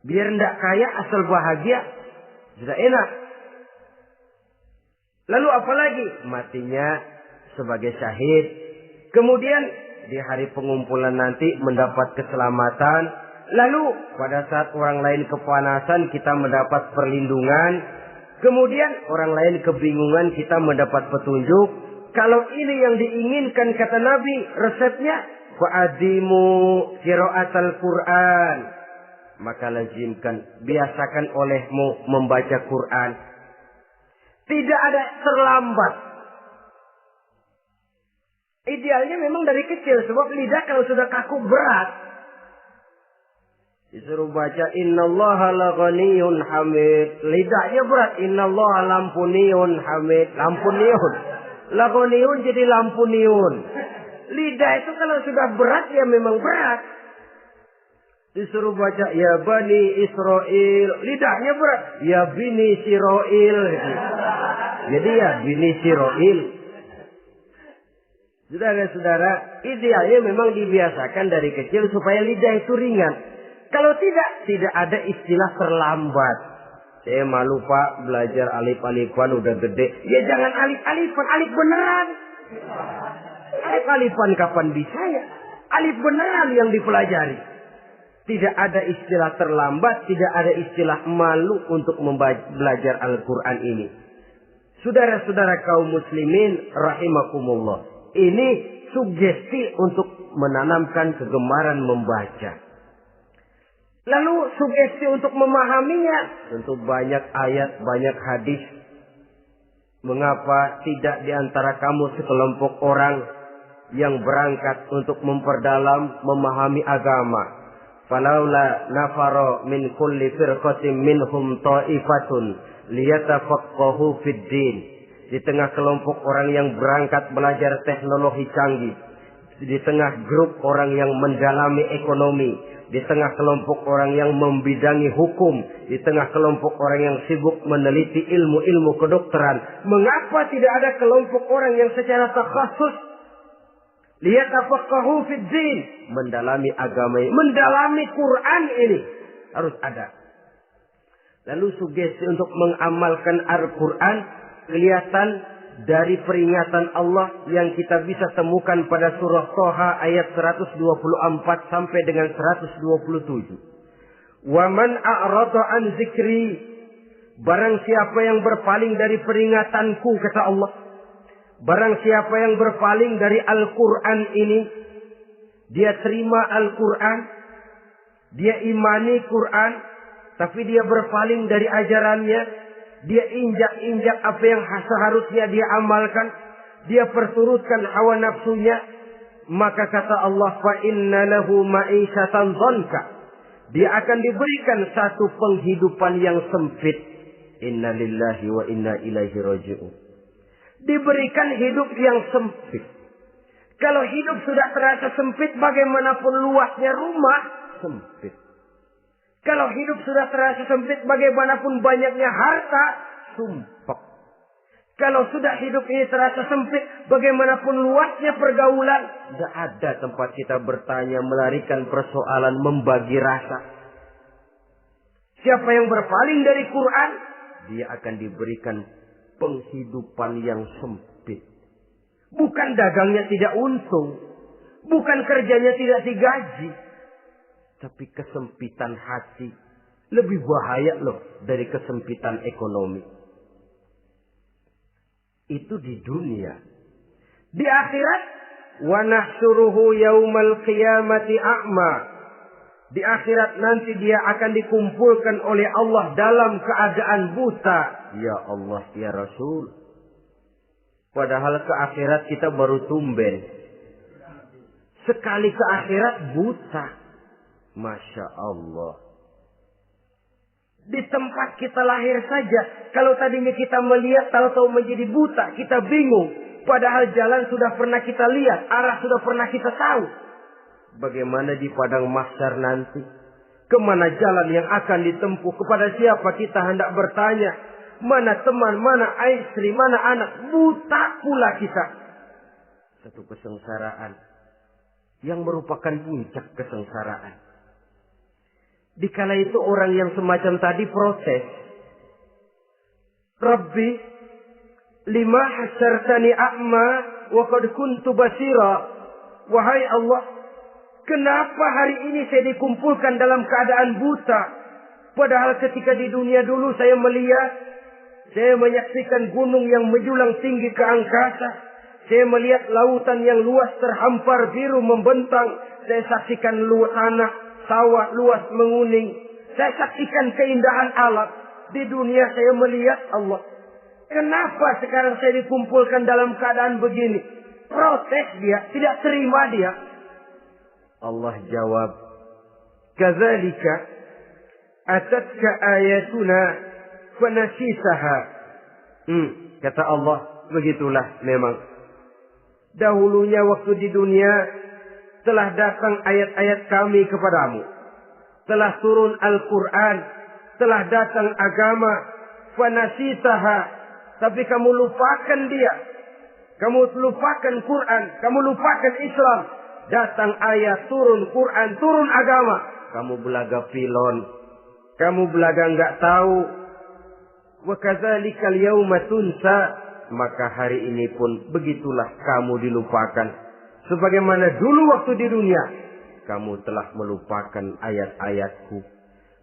Biar tidak kaya asal bahagia, sudah enak. Lalu apa lagi? Matinya sebagai syahid. Kemudian di hari pengumpulan nanti mendapat keselamatan. Lalu pada saat orang lain kepanasan kita mendapat perlindungan. Kemudian orang lain kebingungan kita mendapat petunjuk. Kalau ini yang diinginkan kata Nabi, resepnya fa'adimu qiraatal Quran. Maka lazimkan, biasakan olehmu membaca Quran. Tidak ada terlambat. Idealnya memang dari kecil, sebab lidah kalau sudah kaku berat. Disuruh baca innallaha laghaniyun hamid. Lidahnya berat. Innallaha lampuniyun hamid. Lampuniyun. Laghaniyun jadi lampuniyun. Lidah itu kalau sudah berat ya memang berat. Disuruh baca ya bani Israel. Lidahnya berat. Ya bini Siroil. Jadi ya bini Siroil. Saudara-saudara, idealnya memang dibiasakan dari kecil supaya lidah itu ringan. Kalau tidak ada istilah terlambat. Saya malu Pak, belajar alif-alifan udah gede. Ya jangan alif-alifan, alif beneran. Alif-alifan kapan bisa ya? Alif beneran yang dipelajari. Tidak ada istilah terlambat, tidak ada istilah malu untuk belajar Al-Quran ini. Saudara-saudara kaum muslimin rahimakumullah. Ini sugesti untuk menanamkan kegemaran membaca. Lalu sugesti untuk memahaminya. Tentu banyak ayat, banyak hadis. Mengapa tidak di antara kamu sekelompok orang yang berangkat untuk memperdalam, memahami agama. Falaula nafaro min kulli firqatin minhum ta'ifatun liyatafaqahu fid din. Di tengah kelompok orang yang berangkat belajar teknologi canggih. di tengah grup orang yang mendalami ekonomi, di tengah kelompok orang yang membidangi hukum, di tengah kelompok orang yang sibuk meneliti ilmu-ilmu kedokteran, mengapa tidak ada kelompok orang yang secara takhasus liyatafaqahu fid din, mendalami agama ini, mendalami Quran ini harus ada. Lalu sugesti untuk mengamalkan Al-Quran kelihatan dari peringatan Allah yang kita bisa temukan pada surah Toha ayat 124 sampai dengan 127. Wa man a'rada an zikri, barang siapa yang berpaling dari peringatanku, kata Allah. Barang siapa yang berpaling dari Al-Quran ini, dia terima Al-Quran, dia imani Quran, tapi dia berpaling dari ajarannya, dia injak-injak apa yang seharusnya dia amalkan, dia perturutkan hawa nafsunya, maka kata Allah, fa inna lahu ma'isyatan dhanka, dia akan diberikan satu penghidupan yang sempit. Inna lillahi wa inna ilaihi raji'un. Diberikan hidup yang sempit. Kalau hidup sudah terasa sempit, bagaimanapun luasnya rumah, sempit. Kalau hidup sudah terasa sempit, bagaimanapun banyaknya harta, sumpek. Kalau sudah hidup ini terasa sempit, bagaimanapun luasnya pergaulan, tidak ada tempat kita bertanya, melarikan persoalan, membagi rasa. Siapa yang berpaling dari Quran, dia akan diberikan penghidupan yang sempit. Bukan dagangnya tidak untung, bukan kerjanya tidak digaji, tapi kesempitan hati lebih bahaya loh dari kesempitan ekonomi. Itu di dunia. Di akhirat, wa nahsyuruhu yaumal qiyamati a'ma. Di akhirat nanti dia akan dikumpulkan oleh Allah dalam keadaan buta. Ya Allah, ya Rasul. Padahal ke akhirat kita baru tumben. Sekali ke akhirat buta. Masya Allah. Di tempat kita lahir saja, kalau tadinya kita melihat, tahu-tahu menjadi buta, kita bingung. Padahal jalan sudah pernah kita lihat, arah sudah pernah kita tahu. Bagaimana di padang mahsyar nanti? Kemana jalan yang akan ditempuh? Kepada siapa kita hendak bertanya? Mana teman, mana istri, mana anak? Buta pula kita. Satu kesengsaraan yang merupakan puncak kesengsaraan. Dikala itu orang yang semacam tadi protes. Rabbi, lima hasyartani a'ma wa qad kuntu basira. Wahai Allah, kenapa hari ini saya dikumpulkan dalam keadaan buta? Padahal ketika di dunia dulu saya melihat, saya menyaksikan gunung yang menjulang tinggi ke angkasa. Saya melihat lautan yang luas terhampar biru membentang. Saya saksikan luas tanah, sawah luas menguning. Saya saksikan keindahan alam. Di dunia saya melihat Allah. Kenapa sekarang saya dikumpulkan dalam keadaan begini? Protes dia, tidak terima dia. Allah jawab, kadzalika atatka ayatuna fanasisaha. Kata Allah, begitulah memang. Dahulunya waktu di dunia telah datang ayat-ayat kami kepadamu. Telah turun Al-Quran. Telah datang agama. Fanasisaha. Tapi kamu lupakan dia. Kamu lupakan Quran. Kamu lupakan Islam. Datang ayat, turun Quran, turun agama. Kamu belaga pilon. Kamu belaga enggak tahu. Wa kadzalikal yauma tunsa. Maka hari ini pun begitulah kamu dilupakan. Sebagaimana dulu waktu di dunia, kamu telah melupakan ayat-ayatku.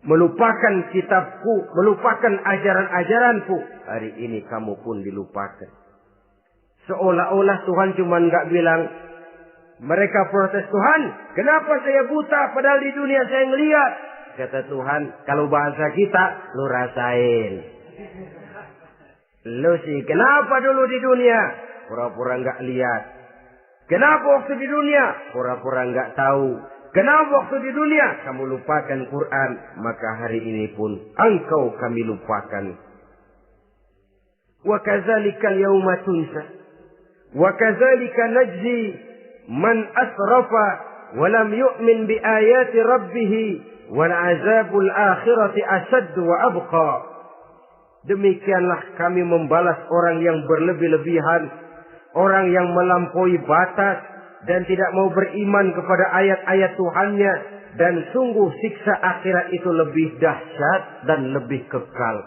Melupakan kitabku. Melupakan ajaran-ajaranku. Hari ini kamu pun dilupakan. Seolah-olah Tuhan cuma enggak bilang, mereka protes, Tuhan, kenapa saya buta padahal di dunia saya ngelihat? Kata Tuhan, kalau bahasa kita, lu rasain. Lu sih, kenapa dulu di dunia? Pura-pura enggak lihat. Kenapa waktu di dunia? Pura-pura enggak tahu. Kenapa waktu di dunia? Kamu lupakan Quran. Maka hari ini pun engkau kami lupakan. Wa kadzalika al-yawma tunsa. Wa kadzalika najzi man asrafa wa lam yu'min bi ayati rabbih wal azabul akhirati asyaddu wa abqa. Demikianlah kami membalas orang yang berlebih-lebihan, orang yang melampaui batas dan tidak mau beriman kepada ayat-ayat Tuhannya, dan sungguh siksa akhirat itu lebih dahsyat dan lebih kekal.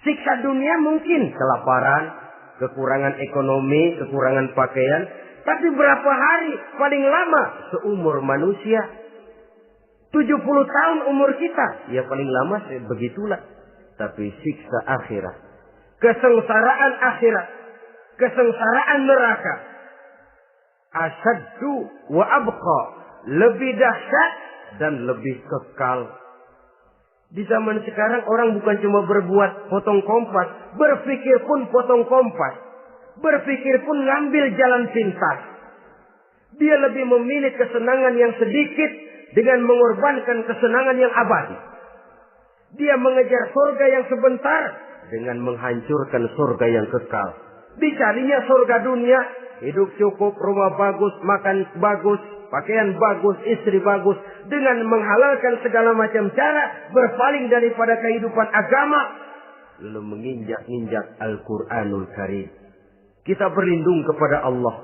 Siksa dunia mungkin kelaparan, kekurangan ekonomi, kekurangan pakaian, tapi berapa hari paling lama seumur manusia? 70 tahun umur kita, ya paling lama begitulah. Tapi siksa akhirat, kesengsaraan akhirat, kesengsaraan neraka, asyaddu wa abqa, lebih dahsyat dan lebih kekal. Di zaman sekarang orang bukan cuma berbuat potong kompas, berpikir pun potong kompas, berpikir pun ngambil jalan pintas. Dia lebih memilih kesenangan yang sedikit dengan mengorbankan kesenangan yang abadi. Dia mengejar surga yang sebentar dengan menghancurkan surga yang kekal. Dicarinya surga dunia, hidup cukup, rumah bagus, makan bagus, pakaian bagus, istri bagus, dengan menghalalkan segala macam cara, berpaling daripada kehidupan agama, lalu menginjak-injak Al-Quranul Karim. Kita berlindung kepada Allah,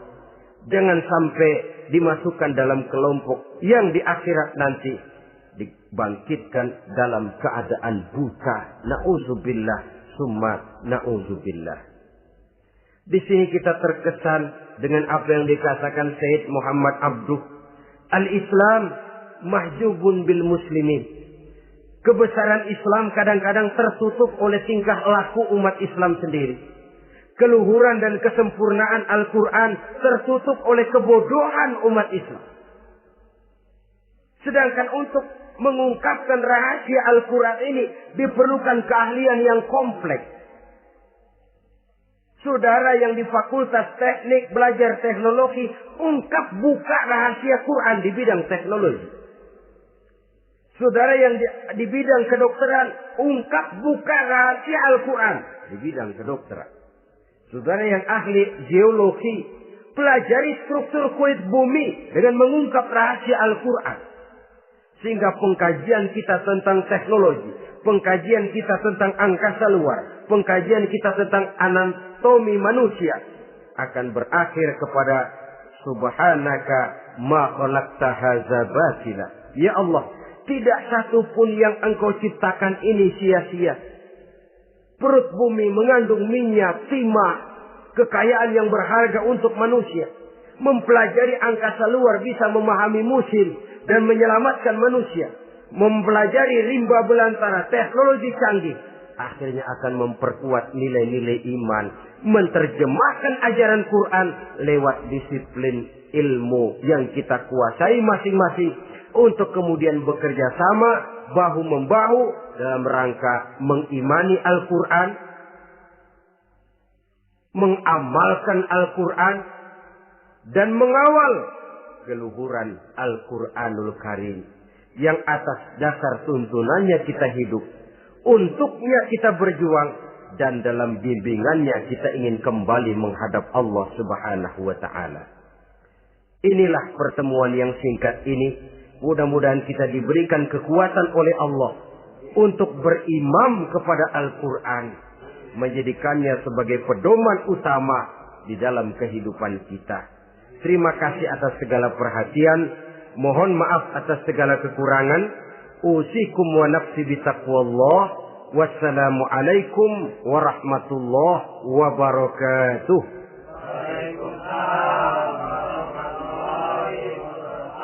jangan sampai dimasukkan dalam kelompok yang di akhirat nanti dibangkitkan dalam keadaan buta. Na'udzubillah summa na'udzubillah. Di sini kita terkesan dengan apa yang dikatakan Sayyid Muhammad Abduh. Al-Islam mahjubun bil muslimin. Kebesaran Islam kadang-kadang tertutup oleh tingkah laku umat Islam sendiri. Keluhuran dan kesempurnaan Al-Quran tertutup oleh kebodohan umat Islam. Sedangkan untuk mengungkapkan rahasia Al-Quran ini diperlukan keahlian yang kompleks. Saudara yang di Fakultas Teknik belajar teknologi, buka rahasia Quran di bidang teknologi. Saudara yang di bidang kedokteran, buka rahasia Al-Quran di bidang kedokteran. Saudara yang ahli geologi, pelajari struktur kulit bumi dengan mengungkap rahasia Al-Quran. Sehingga pengkajian kita tentang teknologi, pengkajian kita tentang angkasa luar, pengkajian kita tentang anatomi manusia akan berakhir kepada subhanaka ma khalaqta hadza batila. Ya Allah, tidak satu pun yang Engkau ciptakan ini sia-sia. Perut bumi mengandung minyak, timah, kekayaan yang berharga untuk manusia. Mempelajari angkasa luar bisa memahami musim dan menyelamatkan manusia. Mempelajari rimba belantara, teknologi canggih, akhirnya akan memperkuat nilai-nilai iman. Menerjemahkan ajaran Quran lewat disiplin ilmu yang kita kuasai masing-masing, untuk kemudian bekerja sama bahu-membahu dalam rangka mengimani Al-Quran, mengamalkan Al-Quran, dan mengawal keluhuran Al-Quranul Karim yang atas dasar tuntunannya kita hidup, untuknya kita berjuang, dan dalam bimbingannya kita ingin kembali menghadap Allah Subhanahu wa Ta'ala. Inilah pertemuan yang singkat ini. Mudah-mudahan kita diberikan kekuatan oleh Allah untuk berimam kepada Al-Quran, menjadikannya sebagai pedoman utama di dalam kehidupan kita. Terima kasih atas segala perhatian. Mohon maaf atas segala kekurangan. Usikum wa nafsi bitaqwallah. Wassalamualaikum warahmatullahi wabarakatuh. Waalaikumsalam warahmatullahi wabarakatuh.